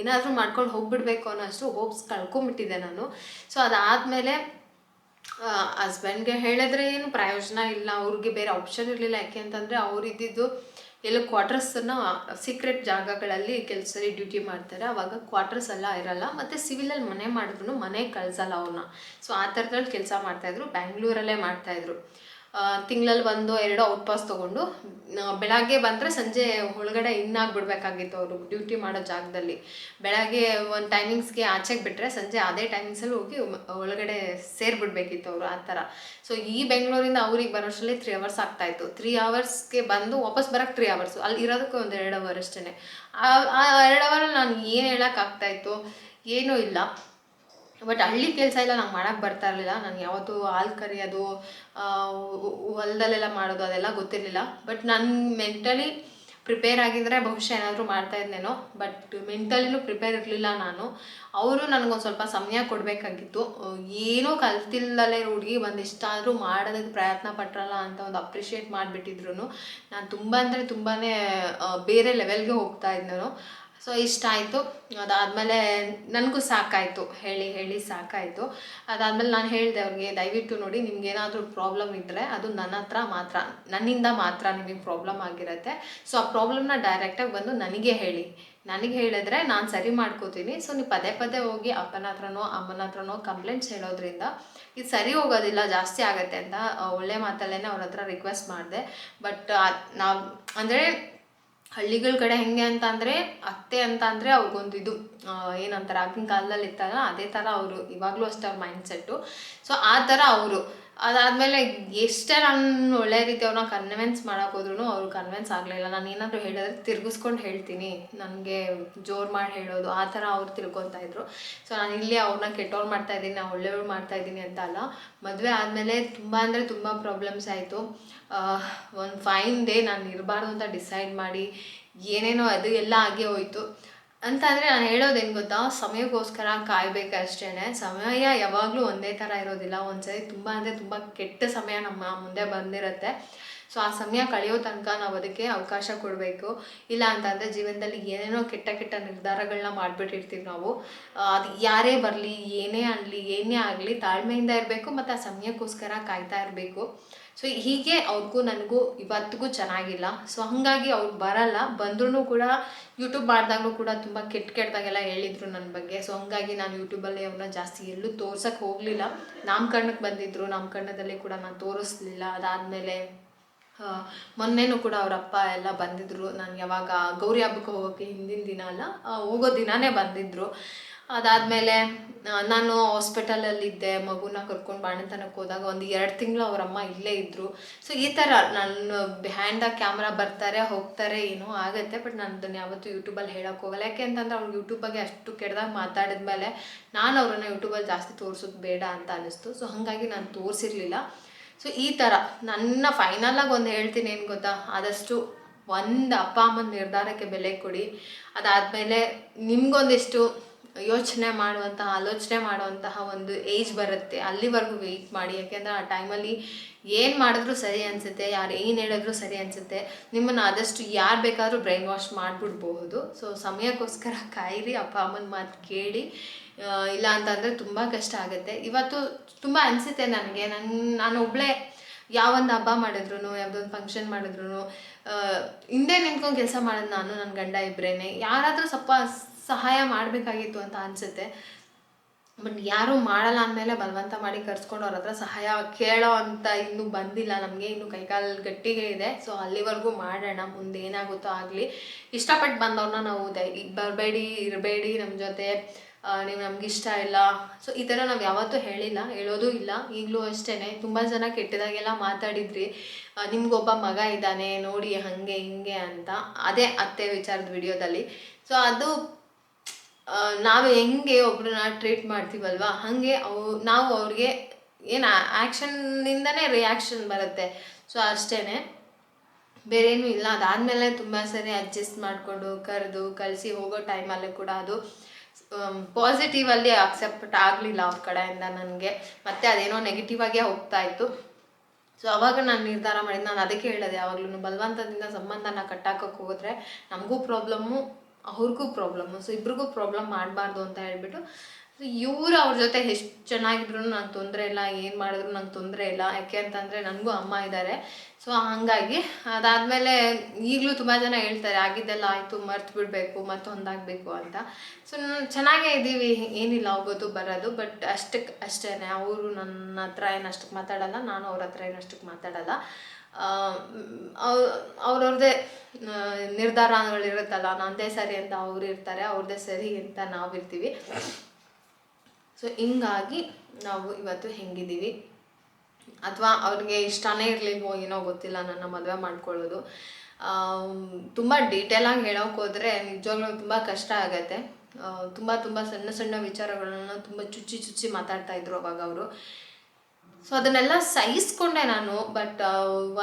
ಏನಾದರೂ ಮಾಡ್ಕೊಂಡು ಹೋಗ್ಬಿಡ್ಬೇಕು ಅನ್ನೋಷ್ಟು ಹೋಪ್ಸ್ ಕಳ್ಕೊಂಬಿಟ್ಟಿದ್ದೆ ನಾನು. ಸೊ ಅದಾದಮೇಲೆ ಹಸ್ಬೆಂಡ್ಗೆ ಹೇಳಿದ್ರೆ ಏನು ಪ್ರಯೋಜನ ಇಲ್ಲ, ಅವ್ರಿಗೆ ಬೇರೆ ಆಪ್ಷನ್ ಇರಲಿಲ್ಲ. ಯಾಕೆ ಅಂತಂದರೆ ಅವರಿದ್ದಿದ್ದು ಎಲ್ಲ ಕ್ವಾರ್ಟರ್ಸನ್ನು ಸೀಕ್ರೆಟ್ ಜಾಗಗಳಲ್ಲಿ ಕೆಲಸದಲ್ಲಿ ಡ್ಯೂಟಿ ಮಾಡ್ತಾರೆ. ಆವಾಗ ಕ್ವಾರ್ಟರ್ಸ್ ಎಲ್ಲ ಇರಲ್ಲ, ಮತ್ತು ಸಿವಿಲಲ್ಲಿ ಮನೆ ಮಾಡಿದ್ರು ಮನೆಗೆ ಕಳಿಸಲ್ಲ ಅವ್ರನ್ನ. ಸೊ ಆ ಥರದಲ್ಲಿ ಕೆಲಸ ಮಾಡ್ತಾಯಿದ್ರು, ಬ್ಯಾಂಗ್ಳೂರಲ್ಲೇ ಮಾಡ್ತಾಯಿದ್ರು. ತಿಂಗಳಲ್ಲಿ 1-2 ಔಟ್ ಪಾಸ್ ತೊಗೊಂಡು ಬೆಳಗ್ಗೆ ಬಂದರೆ ಸಂಜೆ ಒಳಗಡೆ ಇನ್ನಾಗ್ಬಿಡ್ಬೇಕಾಗಿತ್ತು. ಅವರು ಡ್ಯೂಟಿ ಮಾಡೋ ಜಾಗದಲ್ಲಿ ಬೆಳಗ್ಗೆ ಒಂದು ಟೈಮಿಂಗ್ಸ್ಗೆ ಆಚೆಗೆ ಬಿಟ್ಟರೆ ಸಂಜೆ ಅದೇ ಟೈಮಿಂಗ್ಸಲ್ಲಿ ಹೋಗಿ ಒಳಗಡೆ ಸೇರಿಬಿಡ್ಬೇಕಿತ್ತು ಅವರು, ಆ ಥರ. ಸೊ ಈ ಬೆಂಗಳೂರಿಂದ ಅವ್ರಿಗೆ ಬರೋಷ್ಟರಲ್ಲಿ 3 ಅವರ್ಸ್ ಆಗ್ತಾಯಿತ್ತು. 3 ಅವರ್ಸ್ಗೆ ಬಂದು ವಾಪಸ್ ಬರೋಕ್ಕೆ 3 ಅವರ್ಸು, ಅಲ್ಲಿ ಇರೋದಕ್ಕೆ ಒಂದು 2 ಅವರ್ ಅಷ್ಟೇ. ಆ 2 ಅವರಲ್ಲಿ ನಾನು ಏನು ಹೇಳೋಕ್ಕಾಗ್ತಾಯಿತ್ತು, ಏನೂ ಇಲ್ಲ. ಬಟ್ ಹಳ್ಳಿ ಕೆಲಸ ಎಲ್ಲ ನಂಗೆ ಮಾಡೋಕ್ಕೆ ಬರ್ತಾ ಇರಲಿಲ್ಲ. ನಾನು ಯಾವತ್ತೂ ಹಾಲು ಕರಿಯೋದು, ಹೊಲದಲ್ಲೆಲ್ಲ ಮಾಡೋದು ಅದೆಲ್ಲ ಗೊತ್ತಿರಲಿಲ್ಲ. ಬಟ್ ನಾನು ಮೆಂಟಲಿ ಪ್ರಿಪೇರ್ ಆಗಿದ್ದರೆ ಬಹುಶಃ ಏನಾದರೂ ಮಾಡ್ತಾಯಿದ್ನೇನೋ. ಬಟ್ ಮೆಂಟಲಿನೂ ಪ್ರಿಪೇರ್ ಇರಲಿಲ್ಲ ನಾನು. ಅವರು ನನಗೊಂದು ಸ್ವಲ್ಪ ಸಮಯ ಕೊಡಬೇಕಾಗಿತ್ತು. ಏನೂ ಕಲ್ತಿಲ್ಲದಲೇ ಹುಡುಗಿ ಒಂದಿಷ್ಟಾದರೂ ಮಾಡೋದಕ್ಕೆ ಪ್ರಯತ್ನ ಪಟ್ರಲ್ಲ ಅಂತ ಒಂದು ಅಪ್ರಿಷಿಯೇಟ್ ಮಾಡಿಬಿಟ್ಟಿದ್ರು. ನಾನು ತುಂಬ ಅಂದರೆ ತುಂಬಾ ಬೇರೆ ಲೆವೆಲ್ಗೆ ಹೋಗ್ತಾ ಇದ್ದೆ. ಸೊ ಇಷ್ಟ ಆಯಿತು. ಅದಾದಮೇಲೆ ನನಗೂ ಸಾಕಾಯಿತು, ಹೇಳಿ ಹೇಳಿ ಸಾಕಾಯಿತು. ಅದಾದಮೇಲೆ ನಾನು ಹೇಳಿದೆ ಅವ್ರಿಗೆ, ದಯವಿಟ್ಟು ನೋಡಿ, ನಿಮ್ಗೇನಾದರೂ ಪ್ರಾಬ್ಲಮ್ ಇದ್ದರೆ ಅದು ನನ್ನ ಹತ್ರ ಮಾತ್ರ, ನನ್ನಿಂದ ಮಾತ್ರ ನಿಮಗೆ ಪ್ರಾಬ್ಲಮ್ ಆಗಿರುತ್ತೆ. ಸೊ ಆ ಪ್ರಾಬ್ಲಮ್ನ ಡೈರೆಕ್ಟಾಗಿ ಬಂದು ನನಗೆ ಹೇಳಿ, ನನಗೆ ಹೇಳಿದ್ರೆ ನಾನು ಸರಿ ಮಾಡ್ಕೋತೀನಿ. ಸೊ ನೀವು ಪದೇ ಪದೇ ಹೋಗಿ ಅಪ್ಪನ ಹತ್ರನೋ ಅಮ್ಮನ ಹತ್ರನೋ ಕಂಪ್ಲೇಂಟ್ಸ್ ಹೇಳೋದ್ರಿಂದ ಇದು ಸರಿ ಹೋಗೋದಿಲ್ಲ, ಜಾಸ್ತಿ ಆಗುತ್ತೆ ಅಂತ ಒಳ್ಳೆ ಮಾತಲ್ಲೇ ಅವ್ರ ಹತ್ರ ರಿಕ್ವೆಸ್ಟ್ ಮಾಡಿದೆ. ಬಟ್ ನಾವು ಅಂದರೆ ಹಳ್ಳಿಗಳ ಕಡೆ ಹೆಂಗೆ ಅಂತ ಅಂದರೆ, ಅತ್ತೆ ಅಂತ ಅಂದರೆ ಅವ್ರಿಗೊಂದು ಇದು ಏನಂತಾರೆ, ಆಗಿನ ಕಾಲದಲ್ಲಿ ಇತ್ತಲ್ಲ ಅದೇ ಥರ ಅವರು ಇವಾಗಲೂ ಅಷ್ಟೇ ಅವ್ರ ಮೈಂಡ್ಸೆಟ್ಟು. ಸೊ ಆ ಥರ ಅವರು ಅದಾದಮೇಲೆ ಎಷ್ಟೇ ನಾನು ಒಳ್ಳೆ ರೀತಿ ಅವ್ರನ್ನ ಕನ್ವಿನ್ಸ್ ಮಾಡೋಕೆ ಹೋದ್ರೂ ಅವ್ರು ಕನ್ವಿನ್ಸ್ ಆಗಲಿಲ್ಲ. ನಾನು ಏನಾದರೂ ಹೇಳಿದ್ರೆ ತಿರ್ಗಿಸ್ಕೊಂಡು ಹೇಳ್ತೀನಿ, ನನಗೆ ಜೋರು ಮಾಡಿ ಹೇಳೋದು ಆ ಥರ ಅವ್ರು ತಿಳ್ಕೊತಾ ಇದ್ರು. ಸೊ ನಾನು ಇಲ್ಲಿ ಅವ್ರನ್ನ ಕೆಟ್ಟವ್ರು ಮಾಡ್ತಾಯಿದ್ದೀನಿ, ನಾನು ಒಳ್ಳೆಯವ್ರು ಮಾಡ್ತಾಯಿದ್ದೀನಿ ಅಂತ ಅಲ್ಲ. ಮದುವೆ ಆದಮೇಲೆ ತುಂಬ ಅಂದರೆ ತುಂಬ ಪ್ರಾಬ್ಲಮ್ಸ್ ಆಯಿತು. ಒಂದು ಫೈನ್ ಡೇ ನಾನು ಇರಬಾರ್ದು ಅಂತ ಡಿಸೈಡ್ ಮಾಡಿ ಏನೇನೋ ಅದು ಎಲ್ಲ ಆಗೇ ಹೋಯಿತು. ಅಂತಂದರೆ ನಾನು ಹೇಳೋದೇನು ಗೊತ್ತಾ, ಸಮಯಕ್ಕೋಸ್ಕರ ಕಾಯಬೇಕು ಅಷ್ಟೇ. ಸಮಯ ಯಾವಾಗಲೂ ಒಂದೇ ಥರ ಇರೋದಿಲ್ಲ. ಒಂದ್ಸರಿ ತುಂಬ ಅಂದರೆ ತುಂಬ ಕೆಟ್ಟ ಸಮಯ ನಮ್ಮ ಮುಂದೆ ಬಂದಿರುತ್ತೆ. ಸೊ ಆ ಸಮಯ ಕಳೆಯೋ ತನಕ ನಾವು ಅದಕ್ಕೆ ಅವಕಾಶ ಕೊಡಬೇಕು. ಇಲ್ಲ ಅಂತಂದರೆ ಜೀವನದಲ್ಲಿ ಏನೇನೋ ಕೆಟ್ಟ ಕೆಟ್ಟ ನಿರ್ಧಾರಗಳನ್ನ ಮಾಡಿಬಿಟ್ಟಿರ್ತೀವಿ ನಾವು. ಅದು ಯಾರೇ ಬರಲಿ, ಏನೇ ಅನ್ನಲಿ, ಏನೇ ಆಗಲಿ ತಾಳ್ಮೆಯಿಂದ ಇರಬೇಕು ಮತ್ತು ಆ ಸಮಯಕ್ಕೋಸ್ಕರ ಕಾಯ್ತಾ ಇರಬೇಕು. ಸೊ ಹೀಗೆ ಅವ್ರಿಗೂ ನನಗೂ ಇವತ್ತಿಗೂ ಚೆನ್ನಾಗಿಲ್ಲ. ಸೊ ಹಾಗಾಗಿ ಅವ್ರು ಬರಲ್ಲ, ಬಂದ್ರೂ ಕೂಡ ಯೂಟ್ಯೂಬ್ ಮಾಡಿದಾಗಲೂ ಕೂಡ ತುಂಬ ಕೆಟ್ಟದಾಗೆಲ್ಲ ಹೇಳಿದರು ನನ್ನ ಬಗ್ಗೆ. ಸೊ ಹಂಗಾಗಿ ನಾನು ಯೂಟ್ಯೂಬಲ್ಲಿ ಅವ್ರನ್ನ ಜಾಸ್ತಿ ಎಲ್ಲೂ ತೋರ್ಸೋಕ್ಕೆ ಹೋಗಲಿಲ್ಲ. ನಾಮಕರಣಕ್ಕೆ ಬಂದಿದ್ದರು, ನಾಮಕರಣದಲ್ಲಿ ಕೂಡ ನಾನು ತೋರಿಸ್ಲಿಲ್ಲ. ಅದಾದಮೇಲೆ ಮೊನ್ನೆನೂ ಕೂಡ ಅವ್ರ ಅಪ್ಪ ಎಲ್ಲ ಬಂದಿದ್ದರು. ನಾನು ಯಾವಾಗ ಗೌರಿ ಹಬ್ಬಕ್ಕೆ ಹೋಗೋಕ್ಕೆ ಹಿಂದಿನ ದಿನ ಅಲ್ಲ, ಹೋಗೋ ದಿನವೇ ಬಂದಿದ್ದರು. ಅದಾದಮೇಲೆ ನಾನು ಹಾಸ್ಪಿಟಲಲ್ಲಿದ್ದೆ, ಮಗುನ ಕರ್ಕೊಂಡು ಬಾಣಂತನಕ್ಕೆ ಹೋದಾಗ ಒಂದು 2 ತಿಂಗಳು ಅವರಮ್ಮ ಇಲ್ಲೇ ಇದ್ದರು. ಸೊ ಈ ಥರ ನಾನು ಬಿಹೈಂಡ್ ಕ್ಯಾಮ್ರಾ ಬರ್ತಾರೆ ಹೋಗ್ತಾರೆ ಏನೋ ಆಗುತ್ತೆ. ಬಟ್ ನಾನು ಅದನ್ನು ಯಾವತ್ತೂ ಯೂಟ್ಯೂಬಲ್ಲಿ ಹೇಳೋಕ್ಕೆ ಹೋಗಲ್ಲ. ಯಾಕೆ ಅಂತಂದರೆ ಅವ್ರು ಯೂಟ್ಯೂಬ್ ಬಗ್ಗೆ ಅಷ್ಟು ಕೆಟ್ಟದಾಗ ಮಾತಾಡಿದ್ಮೇಲೆ ನಾನು ಅವ್ರನ್ನ ಯೂಟ್ಯೂಬಲ್ಲಿ ಜಾಸ್ತಿ ತೋರಿಸೋದು ಬೇಡ ಅಂತ ಅನ್ನಿಸ್ತು. ಸೊ ಹಾಗಾಗಿ ನಾನು ತೋರಿಸಿರಲಿಲ್ಲ. ಸೊ ಈ ಥರ ನನ್ನ ಫೈನಲಾಗಿ ಒಂದು ಹೇಳ್ತೀನಿ, ಏನು ಗೊತ್ತಾ, ಆದಷ್ಟು ಒಂದು ಅಪ್ಪ ಅಮ್ಮನ ನಿರ್ಧಾರಕ್ಕೆ ಬೆಲೆ ಕೊಡಿ. ಅದಾದಮೇಲೆ ನಿಮಗೊಂದಿಷ್ಟು ಆಲೋಚನೆ ಮಾಡುವಂತಹ ಒಂದು ಏಜ್ ಬರುತ್ತೆ, ಅಲ್ಲಿವರೆಗೂ ವೆಯ್ಟ್ ಮಾಡಿ. ಯಾಕೆಂದರೆ ಆ ಟೈಮಲ್ಲಿ ಏನು ಮಾಡಿದ್ರೂ ಸರಿ ಅನಿಸುತ್ತೆ, ಯಾರು ಏನು ಹೇಳಿದ್ರು ಸರಿ ಅನಿಸುತ್ತೆ. ನಿಮ್ಮನ್ನು ಆದಷ್ಟು ಯಾರು ಬೇಕಾದರೂ ಬ್ರೈನ್ ವಾಶ್ ಮಾಡಿಬಿಡ್ಬಹುದು. ಸೊ ಸಮಯಕ್ಕೋಸ್ಕರ ಕಾಯಿರಿ, ಅಪ್ಪ ಅಮ್ಮನ ಮಾತು ಕೇಳಿ. ಇಲ್ಲ ಅಂತಂದರೆ ತುಂಬ ಕಷ್ಟ ಆಗುತ್ತೆ. ಇವತ್ತು ತುಂಬ ಅನಿಸುತ್ತೆ ನನಗೆ, ನಾನು ಒಬ್ಬಳೇ ಯಾವೊಂದು ಹಬ್ಬ ಮಾಡಿದ್ರು, ಯಾವುದೊಂದು ಫಂಕ್ಷನ್ ಮಾಡಿದ್ರು ಹಿಂದೆ ನಿಂತ್ಕೊಂಡು ಕೆಲಸ ಮಾಡೋದು ನಾನು, ನನ್ನ ಗಂಡ ಇಬ್ಬರೇ. ಯಾರಾದರೂ ಸ್ವಲ್ಪ ಸಹಾಯ ಮಾಡಬೇಕಾಗಿತ್ತು ಅಂತ ಅನಿಸುತ್ತೆ. ಬಟ್ ಯಾರೂ ಮಾಡಲ್ಲ ಅಂದಮೇಲೆ ಬಲವಂತ ಮಾಡಿ ಕರ್ಸ್ಕೊಂಡು ಅವ್ರ ಹತ್ರ ಸಹಾಯ ಕೇಳೋ ಅಂತ ಇನ್ನೂ ಬಂದಿಲ್ಲ ನಮಗೆ. ಇನ್ನೂ ಕೈಕಾಲು ಗಟ್ಟಿಗೆ ಇದೆ. ಸೊ ಅಲ್ಲಿವರೆಗೂ ಮಾಡೋಣ, ಮುಂದೆ ಏನಾಗುತ್ತೋ ಆಗಲಿ. ಇಷ್ಟಪಟ್ಟು ಬಂದವ್ರನ್ನ ನಾವು ಬರಬೇಡಿ, ಇರಬೇಡಿ ನಮ್ಮ ಜೊತೆ, ನೀವು ನಮಗಿಷ್ಟ ಇಲ್ಲ, ಸೊ ಈ ಥರ ನಾವು ಯಾವತ್ತೂ ಹೇಳಿಲ್ಲ, ಹೇಳೋದು ಇಲ್ಲ. ಈಗಲೂ ಅಷ್ಟೇ ತುಂಬ ಜನ ಕೆಟ್ಟದಾಗೆಲ್ಲ ಮಾತಾಡಿದ್ರಿ, ನಿಮಗೊಬ್ಬ ಮಗ ಇದ್ದಾನೆ ನೋಡಿ ಹಾಗೆ ಹಿಂಗೆ ಅಂತ, ಅದೇ ಅತ್ತೆ ವಿಚಾರದ ವಿಡಿಯೋದಲ್ಲಿ. ಸೊ ಅದು ನಾವು ಹೆಂಗೆ ಒಬ್ಬರನ್ನ ಟ್ರೀಟ್ ಮಾಡ್ತೀವಲ್ವ, ಹಾಗೆ ನಾವು ಅವ್ರಿಗೆ ಏನು ಆ್ಯಕ್ಷನ್ನಿಂದನೇ ರಿಯಾಕ್ಷನ್ ಬರುತ್ತೆ. ಸೊ ಅಷ್ಟೇ. ಬೇರೇನೂ ಇಲ್ಲ. ಅದಾದಮೇಲೆ ತುಂಬ ಸರಿ ಅಡ್ಜಸ್ಟ್ ಮಾಡಿಕೊಂಡು ಕಳಿಸಿ ಹೋಗೋ ಟೈಮಲ್ಲೂ ಕೂಡ ಅದು ಪಾಸಿಟಿವಲ್ಲಿ ಅಕ್ಸೆಪ್ಟ್ ಆಗಲಿಲ್ಲ ಅವ್ರ ಕಡೆಯಿಂದ ನನಗೆ, ಮತ್ತು ಅದೇನೋ ನೆಗೆಟಿವ್ ಆಗೇ ಹೋಗ್ತಾ ಇತ್ತು. ಸೊ ಅವಾಗ ನಾನು ನಿರ್ಧಾರ ಮಾಡಿದ್ದು, ನಾನು ಅದಕ್ಕೆ ಹೇಳೋದು ಯಾವಾಗಲೂ ಬಲವಂತದಿಂದ ಸಂಬಂಧನ ಕಟ್ಟಾಕೋಕ್ಕೆ ಹೋದರೆ ನಮಗೂ ಪ್ರಾಬ್ಲಮ್ಮು, ಅವ್ರಿಗೂ ಪ್ರಾಬ್ಲಮ್ಮು. ಸೊ ಇಬ್ರಿಗೂ ಪ್ರಾಬ್ಲಮ್ ಮಾಡಬಾರ್ದು ಅಂತ ಹೇಳ್ಬಿಟ್ಟು ಇವರು ಅವ್ರ ಜೊತೆ ಎಷ್ಟು ಚೆನ್ನಾಗಿದ್ರು ನಂಗೆ ತೊಂದರೆ ಇಲ್ಲ, ಏನು ಮಾಡಿದ್ರು ನಂಗೆ ತೊಂದರೆ ಇಲ್ಲ. ಯಾಕೆ ಅಂತಂದರೆ ನನಗೂ ಅಮ್ಮ ಇದ್ದಾರೆ. ಸೊ ಹಾಗಾಗಿ ಅದಾದಮೇಲೆ ಈಗಲೂ ತುಂಬ ಜನ ಹೇಳ್ತಾರೆ ಆಗಿದ್ದೆಲ್ಲ ಆಯಿತು ಮರ್ತು ಬಿಡಬೇಕು ಮತ್ತೊಂದಾಗಬೇಕು ಅಂತ. ಸೊ ಚೆನ್ನಾಗೇ ಇದ್ದೀವಿ, ಏನಿಲ್ಲ ಹೋಗೋದು ಬರೋದು, ಬಟ್ ಅಷ್ಟೇ. ಅವರು ನನ್ನ ಹತ್ರ ಏನು ಅಷ್ಟಕ್ಕೆ ಮಾತಾಡಲ್ಲ, ನಾನು ಅವ್ರ ಹತ್ರ ಏನು ಅಷ್ಟಕ್ಕೆ ಮಾತಾಡಲ್ಲ. ಅವ್ರವ್ರದ್ದೇ ನಿರ್ಧಾರಗಳಿರುತ್ತಲ್ಲ, ನನ್ನದೇ ಸರಿ ಅಂತ ಅವ್ರು ಇರ್ತಾರೆ, ಅವ್ರದ್ದೇ ಸರಿ ಅಂತ ನಾವಿರ್ತೀವಿ. ಸೊ ಹಿಂಗಾಗಿ ನಾವು ಇವತ್ತು ಹೆಂಗಿದ್ದೀವಿ, ಅಥವಾ ಅವ್ರಿಗೆ ಇಷ್ಟನೇ ಇರಲಿಲ್ವೋ ಏನೋ ಗೊತ್ತಿಲ್ಲ ನನ್ನ ಮದುವೆ ಮಾಡ್ಕೊಳ್ಳೋದು. ತುಂಬ ಡೀಟೇಲಾಗಿ ಹೇಳೋಕೆ ಹೋದರೆ ನಿಜವಾಗ್ಲೂ ತುಂಬ ಕಷ್ಟ ಆಗುತ್ತೆ. ತುಂಬ ಸಣ್ಣ ಸಣ್ಣ ವಿಚಾರಗಳನ್ನ ತುಂಬ ಚುಚ್ಚಿ ಮಾತಾಡ್ತಾಯಿದ್ರು ಅವಾಗ ಅವರು. ಸೊ ಅದನ್ನೆಲ್ಲ ಸಹಿಸ್ಕೊಂಡೆ ನಾನು. ಬಟ್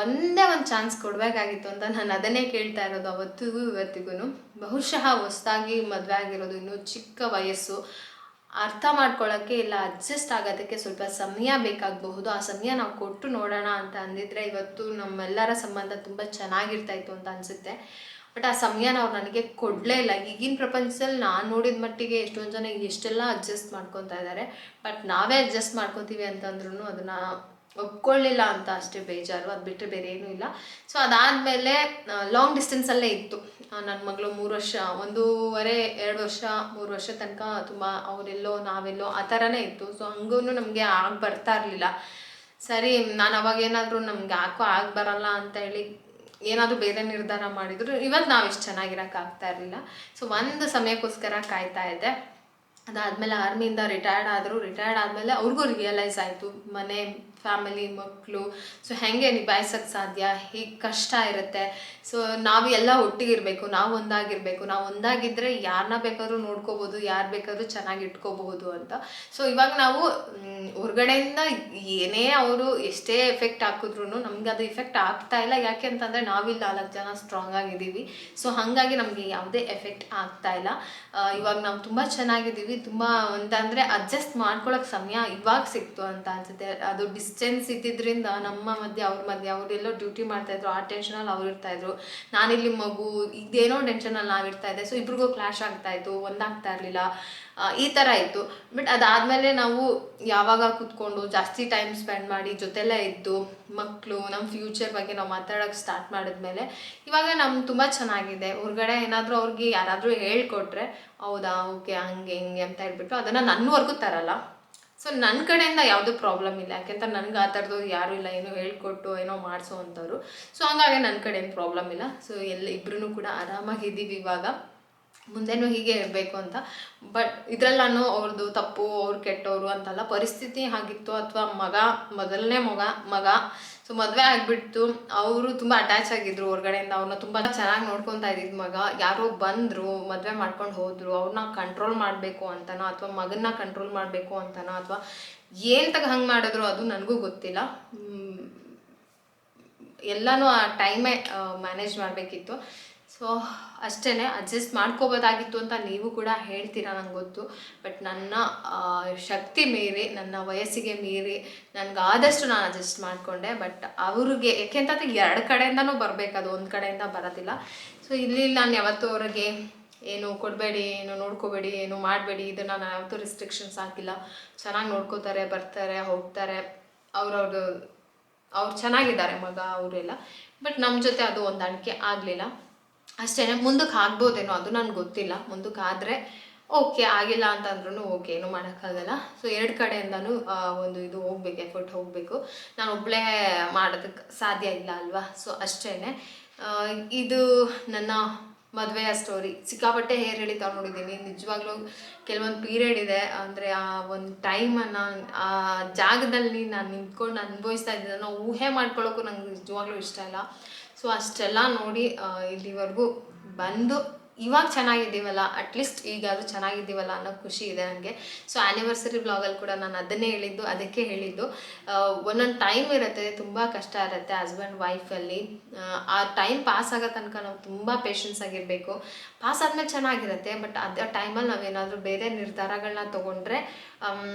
ಒಂದೇ ಒಂದು ಚಾನ್ಸ್ ಕೊಡಬೇಕಾಗಿತ್ತು ಅಂತ ನಾನು ಅದನ್ನೇ ಕೇಳ್ತಾ ಇರೋದು ಅವತ್ತಿಗೂ ಇವತ್ತಿಗೂ. ಬಹುಶಃ ಹೊಸದಾಗಿ ಮದುವೆ ಆಗಿರೋದು, ಇನ್ನೂ ಚಿಕ್ಕ ವಯಸ್ಸು, ಅರ್ಥ ಮಾಡ್ಕೊಳ್ಳೋಕ್ಕೆ ಇಲ್ಲ ಅಡ್ಜಸ್ಟ್ ಆಗೋದಕ್ಕೆ ಸ್ವಲ್ಪ ಸಮಯ ಬೇಕಾಗಬಹುದು. ಆ ಸಮಯ ನಾವು ಕೊಟ್ಟು ನೋಡೋಣ ಅಂತ ಅಂದಿದ್ರೆ ಇವತ್ತು ನಮ್ಮೆಲ್ಲರ ಸಂಬಂಧ ತುಂಬ ಚೆನ್ನಾಗಿರ್ತಾಯಿತ್ತು ಅಂತ ಅನಿಸುತ್ತೆ. ಬಟ್ ಆ ಸಮಯನ ಅವ್ರು ನನಗೆ ಕೊಡಲೇ ಇಲ್ಲ. ಈಗಿನ ಪ್ರಪಂಚದಲ್ಲಿ ನಾನು ನೋಡಿದ ಮಟ್ಟಿಗೆ ಎಷ್ಟೊಂದು ಜನ ಎಷ್ಟೆಲ್ಲ ಅಡ್ಜಸ್ಟ್ ಮಾಡ್ಕೊತಾ ಇದ್ದಾರೆ, ಬಟ್ ನಾವೇ ಅಡ್ಜಸ್ಟ್ ಮಾಡ್ಕೊತೀವಿ ಅಂತಂದ್ರೂ ಅದನ್ನು ಒಪ್ಕೊಳ್ಳಿಲ್ಲ ಅಂತ ಅಷ್ಟೇ ಬೇಜಾರು. ಅದು ಬಿಟ್ಟರೆ ಬೇರೆ ಏನೂ ಇಲ್ಲ. ಸೊ ಅದಾದಮೇಲೆ ಲಾಂಗ್ ಡಿಸ್ಟೆನ್ಸಲ್ಲೇ ಇತ್ತು ನನ್ನ ಮಗಳು. 3 ವರ್ಷ, 1.5 2 ವರ್ಷ 3 ವರ್ಷ ತನಕ ತುಂಬ ಅವರೆಲ್ಲೋ ನಾವೆಲ್ಲೋ ಆ ಥರನೇ ಇತ್ತು. ಸೊ ಹಂಗೂ ನಮಗೆ ಬರ್ತಾ ಇರಲಿಲ್ಲ. ಸರಿ, ನಾನು ಅವಾಗೇನಾದರೂ ನಮ್ಗೆ ಯಾಕೋ ಬರಲ್ಲ ಅಂತ ಹೇಳಿ ಏನಾದರೂ ಬೇರೆ ನಿರ್ಧಾರ ಮಾಡಿದ್ರು ಇವತ್ತು ನಾವು ಇಷ್ಟು ಚೆನ್ನಾಗಿರೋಕ್ಕಾಗ್ತಾ ಇರಲಿಲ್ಲ. ಸೊ ಒಂದು ಸಮಯಕ್ಕೋಸ್ಕರ ಕಾಯ್ತಾ ಇದ್ದೆ. ಅದಾದಮೇಲೆ ಆರ್ಮಿಯಿಂದ ರಿಟೈರ್ಡ್ ಆದಮೇಲೆ ಅವ್ರಿಗೂ ರಿಯಲೈಸ್ ಆಯಿತು ಮನೆ, ಫ್ಯಾಮಿಲಿ, ಮಕ್ಕಳು, ಸೊ ಹೇಗೆ ನಿಭಾಯಿಸೋಕ್ಕೆ ಸಾಧ್ಯ, ಹೀಗೆ ಕಷ್ಟ ಇರುತ್ತೆ. ಸೊ ನಾವು ಎಲ್ಲ ಒಟ್ಟಿಗಿರಬೇಕು, ನಾವು ಒಂದಾಗಿದ್ದರೆ ಯಾರನ್ನ ಬೇಕಾದ್ರೂ ನೋಡ್ಕೋಬೋದು, ಯಾರು ಬೇಕಾದ್ರೂ ಚೆನ್ನಾಗಿ ಇಟ್ಕೋಬಹುದು ಅಂತ. ಸೊ ಇವಾಗ ನಾವು ಹೊರಗಡೆಯಿಂದ ಏನೇ ಅವರು ಎಷ್ಟೇ ಎಫೆಕ್ಟ್ ಹಾಕಿದ್ರು ನಮ್ಗೆ ಅದು ಇಫೆಕ್ಟ್ ಆಗ್ತಾ ಇಲ್ಲ. ಯಾಕೆ ಅಂತಂದರೆ ನಾವಿಲ್ಲಿ 4 ಜನ ಸ್ಟ್ರಾಂಗ್ ಆಗಿದ್ದೀವಿ. ಸೊ ಹಾಗಾಗಿ ನಮಗೆ ಯಾವುದೇ ಎಫೆಕ್ಟ್ ಆಗ್ತಾ ಇಲ್ಲ. ಇವಾಗ ನಾವು ತುಂಬ ಚೆನ್ನಾಗಿದ್ದೀವಿ. ತುಂಬ ಅಂತಂದರೆ ಅಡ್ಜಸ್ಟ್ ಮಾಡ್ಕೊಳ್ಳೋಕೆ ಸಮಯ ಇವಾಗ ಸಿಕ್ತು ಅಂತ ಅನಿಸುತ್ತೆ. ಅದು ಡಿಸ್ಟೆನ್ಸ್ ಇದ್ದಿದ್ದರಿಂದ ನಮ್ಮ ಮಧ್ಯೆ ಅವ್ರ ಮಧ್ಯೆ, ಅವರೆಲ್ಲೋ ಡ್ಯೂಟಿ ಮಾಡ್ತಾಯಿದ್ರು, ಆ ಟೆನ್ಷನಲ್ಲಿ ಅವ್ರು ಇರ್ತಾಯಿದ್ರು, ನಾನಿಲ್ಲಿ ಮಗು, ಇದೇನೋ ಟೆನ್ಷನಲ್ಲಿ ನಾವು ಇರ್ತಾಯಿದ್ದೆ. ಸೊ ಇಬ್ರಿಗೂ ಕ್ಲಾಶ್ ಆಗ್ತಾಯಿತ್ತು, ಒಂದಾಗ್ತಾ ಇರಲಿಲ್ಲ, ಈ ಥರ ಇತ್ತು. ಬಟ್ ಅದಾದಮೇಲೆ ನಾವು ಯಾವಾಗ ಕೂತ್ಕೊಂಡು ಜಾಸ್ತಿ ಟೈಮ್ ಸ್ಪೆಂಡ್ ಮಾಡಿ ಜೊತೆಲೇ ಇದ್ದು ಮಕ್ಕಳು, ನಮ್ಮ ಫ್ಯೂಚರ್ ಬಗ್ಗೆ ನಾವು ಮಾತಾಡೋಕ್ಕೆ ಸ್ಟಾರ್ಟ್ ಮಾಡಿದ್ಮೇಲೆ ಇವಾಗ ನಮ್ಗೆ ತುಂಬ ಚೆನ್ನಾಗಿದೆ. ಹೊರಗಡೆ ಏನಾದರೂ ಅವ್ರಿಗೆ ಯಾರಾದರೂ ಹೇಳ್ಕೊಟ್ರೆ ಹೌದಾ ಓಕೆ ಹಂಗೆ ಹಿಂಗೆ ಅಂತ ಹೇಳ್ಬಿಟ್ಟು ಅದನ್ನು ನನ್ನವರೆಗೂ ತರಲ್ಲ. ಸೊ ನನ್ನ ಕಡೆಯಿಂದ ಯಾವುದೂ ಪ್ರಾಬ್ಲಮ್ ಇಲ್ಲ. ಯಾಕೆಂತ ನನಗೆ ಆ ಥರದ್ದು ಯಾರೂ ಇಲ್ಲ, ಏನೋ ಹೇಳ್ಕೊಟ್ಟು ಏನೋ ಮಾಡಿಸೋ ಅಂಥವ್ರು. ಸೊ ಹಂಗಾಗಿ ನನ್ನ ಕಡೆ ಏನು ಪ್ರಾಬ್ಲಮ್ ಇಲ್ಲ. ಸೊ ಇಬ್ಬರೂ ಕೂಡ ಆರಾಮಾಗಿದ್ದೀವಿ ಇವಾಗ, ಮುಂದೆನೂ ಹೀಗೆ ಇರಬೇಕು ಅಂತ. ಬಟ್ ಇದರಲ್ಲಿ ನಾನು ಅವ್ರದ್ದು ತಪ್ಪು, ಅವ್ರು ಕೆಟ್ಟವರು ಅಂತಲ್ಲ, ಪರಿಸ್ಥಿತಿ ಆಗಿತ್ತು. ಅಥವಾ ಮೊದಲನೇ ಮಗ ಸೊ ಮದುವೆ ಆಗಿಬಿಟ್ಟು ಅವರು ತುಂಬ ಅಟ್ಯಾಚ್ ಆಗಿದ್ರು ಹೊರಗಡೆಯಿಂದ. ಅವ್ರನ್ನ ತುಂಬ ಚೆನ್ನಾಗಿ ನೋಡ್ಕೊತಾ ಇದ್ದಿದ್ದು ಮಗ. ಯಾರೋ ಬಂದರು, ಮದುವೆ ಮಾಡ್ಕೊಂಡು ಹೋದರು, ಅವ್ರನ್ನ ಕಂಟ್ರೋಲ್ ಮಾಡಬೇಕು ಅಂತನೋ ಅಥವಾ ಮಗನ್ನ ಕಂಟ್ರೋಲ್ ಮಾಡಬೇಕು ಅಂತನೋ ಅಥವಾ ಏನು ಹಂಗೆ ಮಾಡಿದ್ರು ಅದು ನನಗೂ ಗೊತ್ತಿಲ್ಲ. ಎಲ್ಲನೂ ಆ ಟೈಮೇ ಮ್ಯಾನೇಜ್ ಮಾಡಬೇಕಿತ್ತು. ಸೊ ಅಷ್ಟೇ, ಅಡ್ಜಸ್ಟ್ ಮಾಡ್ಕೋಬೋದಾಗಿತ್ತು ಅಂತ ನೀವು ಕೂಡ ಹೇಳ್ತೀರಾ ನಂಗೆ ಗೊತ್ತು. ಬಟ್ ನನ್ನ ಶಕ್ತಿ ಮೀರಿ, ನನ್ನ ವಯಸ್ಸಿಗೆ ಮೀರಿ ನನಗಾದಷ್ಟು ನಾನು ಅಡ್ಜಸ್ಟ್ ಮಾಡಿಕೊಂಡೆ. ಬಟ್ ಅವ್ರಿಗೆ ಯಾಕೆಂತಂದರೆ 2 ಕಡೆಯಿಂದನೂ ಬರಬೇಕು, ಅದು ಒಂದು ಕಡೆಯಿಂದ ಬರೋದಿಲ್ಲ. ಸೊ ಇಲ್ಲಿ ನಾನು ಯಾವತ್ತೂ ಅವ್ರಿಗೆ ಏನು ಕೊಡಬೇಡಿ, ಏನು ನೋಡ್ಕೋಬೇಡಿ, ಏನು ಮಾಡಬೇಡಿ, ಇದನ್ನು ನಾನು ಯಾವತ್ತೂ ರಿಸ್ಟ್ರಿಕ್ಷನ್ಸ್ ಹಾಕಿಲ್ಲ. ಚೆನ್ನಾಗಿ ನೋಡ್ಕೋತಾರೆ, ಬರ್ತಾರೆ, ಹೋಗ್ತಾರೆ, ಅವ್ರು ಚೆನ್ನಾಗಿದ್ದಾರೆ ಮಗ ಅವರೆಲ್ಲ. ಬಟ್ ನಮ್ಮ ಜೊತೆ ಅದು ಹೊಂದಾಣಿಕೆ ಆಗಲಿಲ್ಲ ಅಷ್ಟೇ. ಮುಂದಕ್ಕೆ ಆಗ್ಬೋದೇನೋ ಅದು ನನಗೆ ಗೊತ್ತಿಲ್ಲ. ಮುಂದಕ್ಕೆ ಆದರೆ ಓಕೆ, ಆಗಿಲ್ಲ ಅಂತಂದ್ರೂ ಓಕೆ, ಏನೂ ಮಾಡೋಕ್ಕಾಗಲ್ಲ. ಸೊ 2 ಕಡೆಯಿಂದನೂ ಒಂದು ಇದು ಹೋಗ್ಬೇಕು, ಎಫರ್ಟ್ ಹೋಗಬೇಕು. ನಾನು ಒಬ್ಬಳೇ ಮಾಡೋದಕ್ಕೆ ಸಾಧ್ಯ ಇಲ್ಲ ಅಲ್ವಾ. ಸೊ ಅಷ್ಟೇ, ಇದು ನನ್ನ ಮದುವೆಯ ಸ್ಟೋರಿ. ಸಿಕ್ಕಾಪಟ್ಟೆ ಹೇರ್ ಎಳಿತಾ ನೋಡಿದ್ದೀನಿ ನಿಜವಾಗ್ಲೂ. ಕೆಲವೊಂದು ಪೀರಿಯಡ್ ಇದೆ, ಅಂದರೆ ಆ ಒಂದು ಟೈಮನ್ನು ಆ ಜಾಗದಲ್ಲಿ ನಾನು ನಿಂತ್ಕೊಂಡು ಅನುಭವಿಸ್ತಾ ಇದ್ದಿದ್ದನ್ನು ಊಹೆ ಮಾಡ್ಕೊಳ್ಳೋಕ್ಕೂ ನಂಗೆ ನಿಜವಾಗ್ಲೂ ಇಷ್ಟ ಇಲ್ಲ. ಸೊ ಅಷ್ಟೆಲ್ಲ ನೋಡಿ ಇಲ್ಲಿವರೆಗೂ ಬಂದು ಇವಾಗ ಚೆನ್ನಾಗಿದ್ದೀವಲ್ಲ, ಅಟ್ಲೀಸ್ಟ್ ಈಗಾದರೂ ಚೆನ್ನಾಗಿದ್ದೀವಲ್ಲ ಅನ್ನೋ ಖುಷಿ ಇದೆ ನನಗೆ. ಸೊ ಆ್ಯನಿವರ್ಸರಿ ವ್ಲಾಗಲ್ಲಿ ಕೂಡ ನಾನು ಅದನ್ನೇ ಹೇಳಿದ್ದು, ಅದಕ್ಕೆ ಹೇಳಿದ್ದು. ಒಂದೊಂದು ಟೈಮ್ ಇರುತ್ತೆ, ತುಂಬ ಕಷ್ಟ ಇರುತ್ತೆ ಹಸ್ಬೆಂಡ್ ವೈಫಲ್ಲಿ. ಆ ಟೈಮ್ ಪಾಸ್ ಆಗೋ ತನಕ ನಾವು ತುಂಬ ಪೇಷನ್ಸ್ ಆಗಿರಬೇಕು. ಪಾಸ್ ಆದಮೇಲೆ ಚೆನ್ನಾಗಿರುತ್ತೆ, ಬಟ್ ಅದೇ ಟೈಮಲ್ಲಿ ನಾವೇನಾದರೂ ಬೇರೆ ನಿರ್ಧಾರಗಳನ್ನ ತೊಗೊಂಡ್ರೆ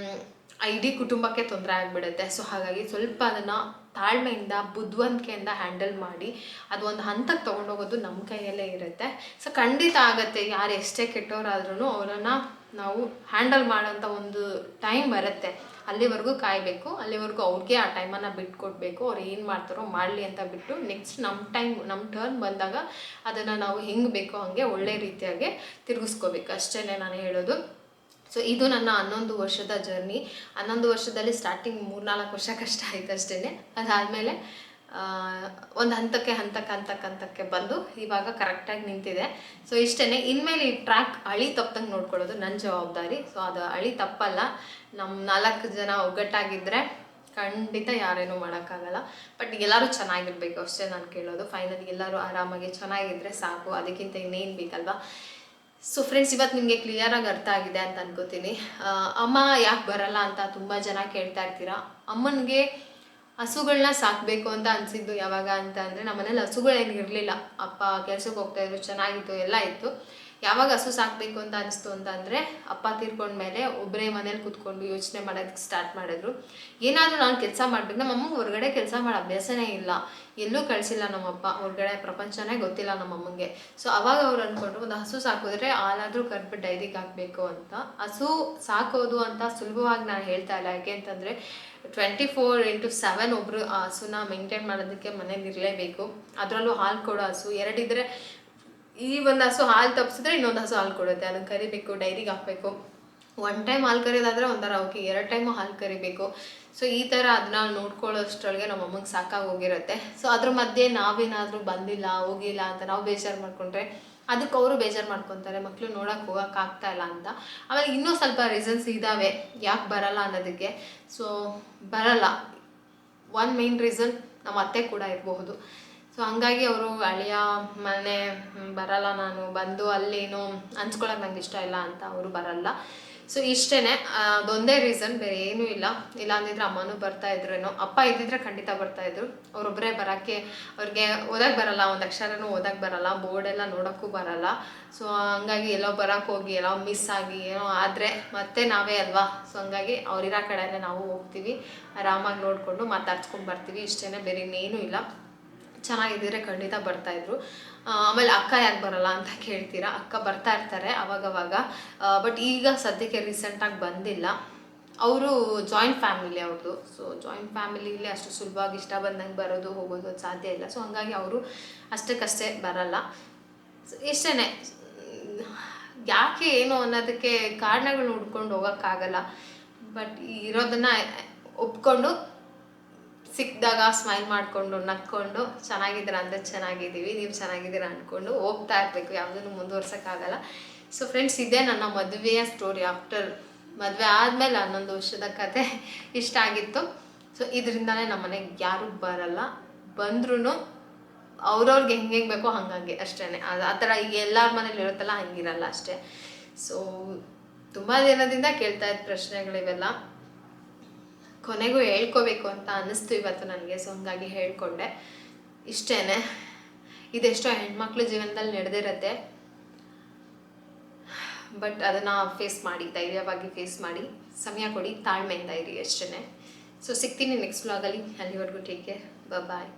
ಇಡೀ ಕುಟುಂಬಕ್ಕೆ ತೊಂದರೆ ಆಗಿಬಿಡುತ್ತೆ. ಸೊ ಹಾಗಾಗಿ ಸ್ವಲ್ಪ ಅದನ್ನು ತಾಳ್ಮೆಯಿಂದ ಬುದ್ಧಿವಂತಿಕೆಯಿಂದ ಹ್ಯಾಂಡಲ್ ಮಾಡಿ ಅದು ಒಂದು ಹಂತಕ್ಕೆ ತೊಗೊಂಡೋಗೋದು ನಮ್ಮ ಕೈಯಲ್ಲೇ ಇರುತ್ತೆ. ಸೊ ಖಂಡಿತ ಆಗುತ್ತೆ, ಯಾರು ಎಷ್ಟೇ ಕೆಟ್ಟವರಾದ್ರೂ ಅವರನ್ನು ನಾವು ಹ್ಯಾಂಡಲ್ ಮಾಡೋಂಥ ಒಂದು ಟೈಮ್ ಬರುತ್ತೆ. ಅಲ್ಲಿವರೆಗೂ ಕಾಯಬೇಕು, ಅಲ್ಲಿವರೆಗೂ ಅವ್ರಿಗೆ ಆ ಟೈಮನ್ನು ಬಿಟ್ಕೊಡ್ಬೇಕು. ಅವ್ರು ಏನು ಮಾಡ್ತಾರೋ ಮಾಡಲಿ ಅಂತ ಬಿಟ್ಟು ನೆಕ್ಸ್ಟ್ ನಮ್ಮ ಟರ್ನ್ ಬಂದಾಗ ಅದನ್ನು ನಾವು ಹೆಂಗೆ ಬೇಕೋ ಹಾಗೆ ಒಳ್ಳೆ ರೀತಿಯಾಗಿ ತಿರುಗಿಸ್ಕೋಬೇಕು, ಅಷ್ಟೇ ನಾನು ಹೇಳೋದು. ಸೊ ಇದು ನನ್ನ 11 ವರ್ಷದ ಜರ್ನಿ. 11 ವರ್ಷದಲ್ಲಿ ಸ್ಟಾರ್ಟಿಂಗ್ 3-4 ವರ್ಷ ಕಷ್ಟ ಆಯಿತು ಅಷ್ಟೇ. ಅದಾದಮೇಲೆ ಒಂದು ಹಂತಕ್ಕೆ ಬಂದು ಇವಾಗ ಕರೆಕ್ಟಾಗಿ ನಿಂತಿದೆ. ಸೊ ಇಷ್ಟೇ. ಇನ್ಮೇಲೆ ಈ ಟ್ರ್ಯಾಕ್ ಅಳಿ ತಪ್ಪದಂಗೆ ನೋಡ್ಕೊಳ್ಳೋದು ನನ್ನ ಜವಾಬ್ದಾರಿ. ಸೊ ಅದು ಅಳಿ ತಪ್ಪಲ್ಲ. ನಮ್ಮ 4 ಜನ ಒಗ್ಗಟ್ಟಾಗಿದ್ದರೆ ಖಂಡಿತ ಯಾರೇನೂ ಮಾಡೋಕ್ಕಾಗಲ್ಲ. ಬಟ್ ಎಲ್ಲರೂ ಚೆನ್ನಾಗಿರಬೇಕು ಅಷ್ಟೇ ನಾನು ಕೇಳೋದು. ಫೈನಲಿ ಎಲ್ಲರೂ ಆರಾಮಾಗಿ ಚೆನ್ನಾಗಿದ್ದರೆ ಸಾಕು, ಅದಕ್ಕಿಂತ ಇನ್ನೇನು ಬೇಕಲ್ವಾ. ಸೊ ಫ್ರೆಂಡ್ಸ್, ಇವತ್ತು ನಿಮಗೆ ಕ್ಲಿಯರಾಗಿ ಅರ್ಥ ಆಗಿದೆ ಅಂತ ಅನ್ಕೋತೀನಿ. ಅಮ್ಮ ಯಾಕೆ ಬರಲ್ಲ ಅಂತ ತುಂಬ ಜನ ಕೇಳ್ತಾ ಇರ್ತೀರಾ. ಅಮ್ಮನಿಗೆ ಹಸುಗಳನ್ನ ಸಾಕಬೇಕು ಅಂತ ಅನಿಸಿದ್ದು ಯಾವಾಗ ಅಂತ ಅಂದರೆ, ನಮ್ಮನೇಲಿ ಹಸುಗಳೇನು ಇರಲಿಲ್ಲ. ಅಪ್ಪ ಕೆಲ್ಸಕ್ಕೆ ಹೋಗ್ತಾಯಿದ್ರು, ಚೆನ್ನಾಗಿತ್ತು, ಎಲ್ಲ ಇತ್ತು. ಯಾವಾಗ ಹಸು ಸಾಕಬೇಕು ಅಂತ ಅನಿಸ್ತು ಅಂತ ಅಂದರೆ, ಅಪ್ಪ ತೀರ್ಕೊಂಡ್ಮೇಲೆ ಒಬ್ಬರೇ ಮನೇಲಿ ಕೂತ್ಕೊಂಡು ಯೋಚನೆ ಮಾಡೋದಕ್ಕೆ ಸ್ಟಾರ್ಟ್ ಮಾಡಿದ್ರು. ಏನಾದರೂ ನಾನು ಕೆಲಸ ಮಾಡಬೇಕು. ನಮ್ಮಮ್ಮಗೆ ಹೊರಗಡೆ ಕೆಲಸ ಮಾಡೋ ಅಭ್ಯಾಸನೇ ಇಲ್ಲ, ಎಲ್ಲೂ ಕಳಿಸಿಲ್ಲ ನಮ್ಮಪ್ಪ, ಹೊರಗಡೆ ಪ್ರಪಂಚನೇ ಗೊತ್ತಿಲ್ಲ ನಮ್ಮಮ್ಮಂಗೆ. ಸೊ ಅವಾಗ ಅವ್ರು ಅಂದ್ಕೊಂಡ್ರು, ಒಂದು ಹಸು ಸಾಕಿದ್ರೆ ಹಾಲಾದರೂ ಕರ್ಬಿಟ್ಟು ಡೈರಿಗೆ ಹಾಕಬೇಕು ಅಂತ. ಹಸು ಸಾಕೋದು ಅಂತ ಸುಲಭವಾಗಿ ನಾನು ಹೇಳ್ತಾ ಇಲ್ಲ, ಯಾಕೆ ಅಂತಂದರೆ 24/7 ಒಬ್ಬರು ಆ ಹಸುನ ಮೇಂಟೈನ್ ಮಾಡೋದಕ್ಕೆ ಮನೇಲಿ ಇರಲೇಬೇಕು. ಅದರಲ್ಲೂ ಹಾಲು ಕೊಡೋ ಹಸು ಎರಡಿದ್ರೆ, ಈ ಒಂದು ಹಸು ಹಾಲು ತಪ್ಪಿಸಿದ್ರೆ ಇನ್ನೊಂದು ಹಸು ಹಾಲು ಕೊಡುತ್ತೆ, ಅದನ್ನು ಕರಿಬೇಕು, ಡೈರಿಗೆ ಹಾಕಬೇಕು. 1 ಟೈಮ್ ಹಾಲು ಕರಿಯೋದಾದರೆ ಒಂಥರ ಓಕೆ, 2 ಟೈಮು ಹಾಲು ಕರಿಬೇಕು. ಸೊ ಈ ಥರ ಅದನ್ನ ನೋಡ್ಕೊಳ್ಳೋಷ್ಟರೊಳಗೆ ನಮ್ಮ ಅಮ್ಮಗೆ ಸಾಕಾಗಿ ಹೋಗಿರುತ್ತೆ. ಸೊ ಅದ್ರ ಮಧ್ಯೆ ನಾವೇನಾದರೂ ಬಂದಿಲ್ಲ, ಹೋಗಿಲ್ಲ ಅಂತ ನಾವು ಬೇಜಾರು ಮಾಡಿಕೊಂಡ್ರೆ ಅದಕ್ಕೆ ಅವರು ಬೇಜಾರು ಮಾಡ್ಕೊತಾರೆ, ಮಕ್ಕಳು ನೋಡೋಕೆ ಹೋಗೋಕ್ಕಾಗ್ತಾ ಇಲ್ಲ ಅಂತ. ಆಮೇಲೆ ಇನ್ನೂ ಸ್ವಲ್ಪ ರೀಸನ್ಸ್ ಇದ್ದಾವೆ ಯಾಕೆ ಬರಲ್ಲ ಅನ್ನೋದಕ್ಕೆ. ಸೊ ಬರಲ್ಲ, ಒನ್ ಮೇನ್ ರೀಸನ್ ನಮ್ಮ ಅತ್ತೆ ಕೂಡ ಇರಬಹುದು. ಸೊ ಹಂಗಾಗಿ ಅವರು ಅಳಿಯ ಮನೆ ಬರಲ್ಲ, ನಾನು ಬಂದು ಅಲ್ಲೇನು ಹಂಚ್ಕೊಳಕ್ಕೆ ನಂಗೆ ಇಷ್ಟ ಇಲ್ಲ ಅಂತ ಅವರು ಬರಲ್ಲ. ಸೊ ಇಷ್ಟೇ, ಅದೊಂದೇ ರೀಸನ್, ಬೇರೆ ಏನೂ ಇಲ್ಲ. ಇಲ್ಲ ಅಂದಿದ್ರೆ ಅಮ್ಮನೂ ಬರ್ತಾಯಿದ್ರೇನೋ. ಅಪ್ಪ ಇದ್ದಿದ್ರೆ ಖಂಡಿತ ಬರ್ತಾಯಿದ್ರು. ಅವರೊಬ್ಬರೇ ಬರೋಕ್ಕೆ, ಅವ್ರಿಗೆ ಓದಕ್ಕೆ ಬರಲ್ಲ, ಒಂದು ಅಕ್ಷರನೂ ಓದಕ್ಕೆ ಬರಲ್ಲ, ಬೋರ್ಡೆಲ್ಲ ನೋಡೋಕ್ಕೂ ಬರಲ್ಲ. ಸೊ ಹಂಗಾಗಿ ಎಲ್ಲೋ ಬರೋಕ್ಕೆ ಹೋಗಿ ಎಲ್ಲೋ ಮಿಸ್ ಆಗಿ ಏನೋ ಆದರೆ ಮತ್ತೆ ನಾವೇ ಅಲ್ವಾ. ಸೊ ಹಂಗಾಗಿ ಅವರಿರೋ ಕಡೆಯೇ ನಾವು ಹೋಗ್ತೀವಿ, ಆರಾಮಾಗಿ ನೋಡಿಕೊಂಡು ಮಾತಾಡ್ಸ್ಕೊಂಡು ಬರ್ತೀವಿ, ಇಷ್ಟೇ, ಬೇರೆ ಇನ್ನೇನೂ ಇಲ್ಲ. ಚೆನ್ನಾಗಿದ್ದರೆ ಖಂಡಿತ ಬರ್ತಾಯಿದ್ರು. ಆಮೇಲೆ ಅಕ್ಕ ಯಾಕೆ ಬರಲ್ಲ ಅಂತ ಕೇಳ್ತೀರಾ. ಅಕ್ಕ ಬರ್ತಾ ಇರ್ತಾರೆ ಅವಾಗವಾಗ, ಬಟ್ ಈಗ ಸದ್ಯಕ್ಕೆ ರೀಸೆಂಟಾಗಿ ಬಂದಿಲ್ಲ. ಅವರು ಜಾಯಿಂಟ್ ಫ್ಯಾಮಿಲಿ ಅವ್ರದ್ದು. ಸೊ ಜಾಯಿಂಟ್ ಫ್ಯಾಮಿಲಿಲಿ ಅಷ್ಟು ಸುಲಭವಾಗಿ ಇಷ್ಟ ಬಂದಂಗೆ ಬರೋದು ಹೋಗೋದು ಅದು ಸಾಧ್ಯ ಇಲ್ಲ. ಸೊ ಹಂಗಾಗಿ ಅವರು ಅಷ್ಟಕ್ಕಷ್ಟೇ ಬರಲ್ಲ. ಇಷ್ಟೇ, ಯಾಕೆ ಏನು ಅನ್ನೋದಕ್ಕೆ ಕಾರಣಗಳು ಹುಡ್ಕೊಂಡು ಹೋಗೋಕ್ಕಾಗಲ್ಲ. ಬಟ್ ಇರೋದನ್ನು ಒಪ್ಕೊಂಡು ಸಿಕ್ಕಿದಾಗ ಸ್ಮೈಲ್ ಮಾಡಿಕೊಂಡು ನಕ್ಕೊಂಡು ಚೆನ್ನಾಗಿದ್ದೀರಾ ಅಂದರೆ ಚೆನ್ನಾಗಿದ್ದೀವಿ, ನೀವು ಚೆನ್ನಾಗಿದ್ದೀರಾ ಅಂದ್ಕೊಂಡು ಹೋಗ್ತಾ ಇರಬೇಕು, ಯಾವುದನ್ನು ಮುಂದುವರ್ಸೋಕ್ಕಾಗಲ್ಲ. ಸೊ ಫ್ರೆಂಡ್ಸ್, ಇದೇ ನನ್ನ ಮದುವೆಯ ಸ್ಟೋರಿ. ಆಫ್ಟರ್ ಮದುವೆ ಆದಮೇಲೆ 11 ವರ್ಷದ ಕತೆ ಇಷ್ಟ ಆಗಿತ್ತು. ಸೊ ಇದರಿಂದಲೇ ನಮ್ಮ ಮನೆಗೆ ಯಾರೂ ಬರಲ್ಲ, ಬಂದ್ರೂ ಅವ್ರವ್ರಿಗೆ ಹೆಂಗೆ ಬೇಕೋ ಹಂಗಾಗಿ ಅಷ್ಟೇ. ಆ ಥರ ಈಗ ಎಲ್ಲರ ಮನೇಲಿ ಇರುತ್ತಲ್ಲ, ಹಂಗಿರಲ್ಲ ಅಷ್ಟೇ. ಸೊ ತುಂಬ ದಿನದಿಂದ ಕೇಳ್ತಾ ಇದ್ದ ಪ್ರಶ್ನೆಗಳಿವೆಲ್ಲ, ಕೊನೆಗೂ ಹೇಳ್ಕೋಬೇಕು ಅಂತ ಅನ್ನಿಸ್ತು ಇವತ್ತು ನನಗೆ. ಸೊ ಹಂಗಾಗಿ ಹೇಳ್ಕೊಂಡೆ, ಇಷ್ಟೇ. ಇದೆಷ್ಟೋ ಹೆಣ್ಮಕ್ಳು ಜೀವನದಲ್ಲಿ ನಡೆದಿರುತ್ತೆ, ಬಟ್ ಅದನ್ನು ಫೇಸ್ ಮಾಡಿ, ಧೈರ್ಯವಾಗಿ ಫೇಸ್ ಮಾಡಿ, ಸಮಯ ಕೊಡಿ, ತಾಳ್ಮೆಯಿಂದ ಇರಿ, ಅಷ್ಟೇ. ಸೊ ಸಿಗ್ತೀನಿ ನೆಕ್ಸ್ಟ್ ವ್ಲಾಗಲ್ಲಿ. ಅಲ್ಲಿವರೆಗೂ ಟೇಕ್ ಕೇರ್, ಬಾಯ್.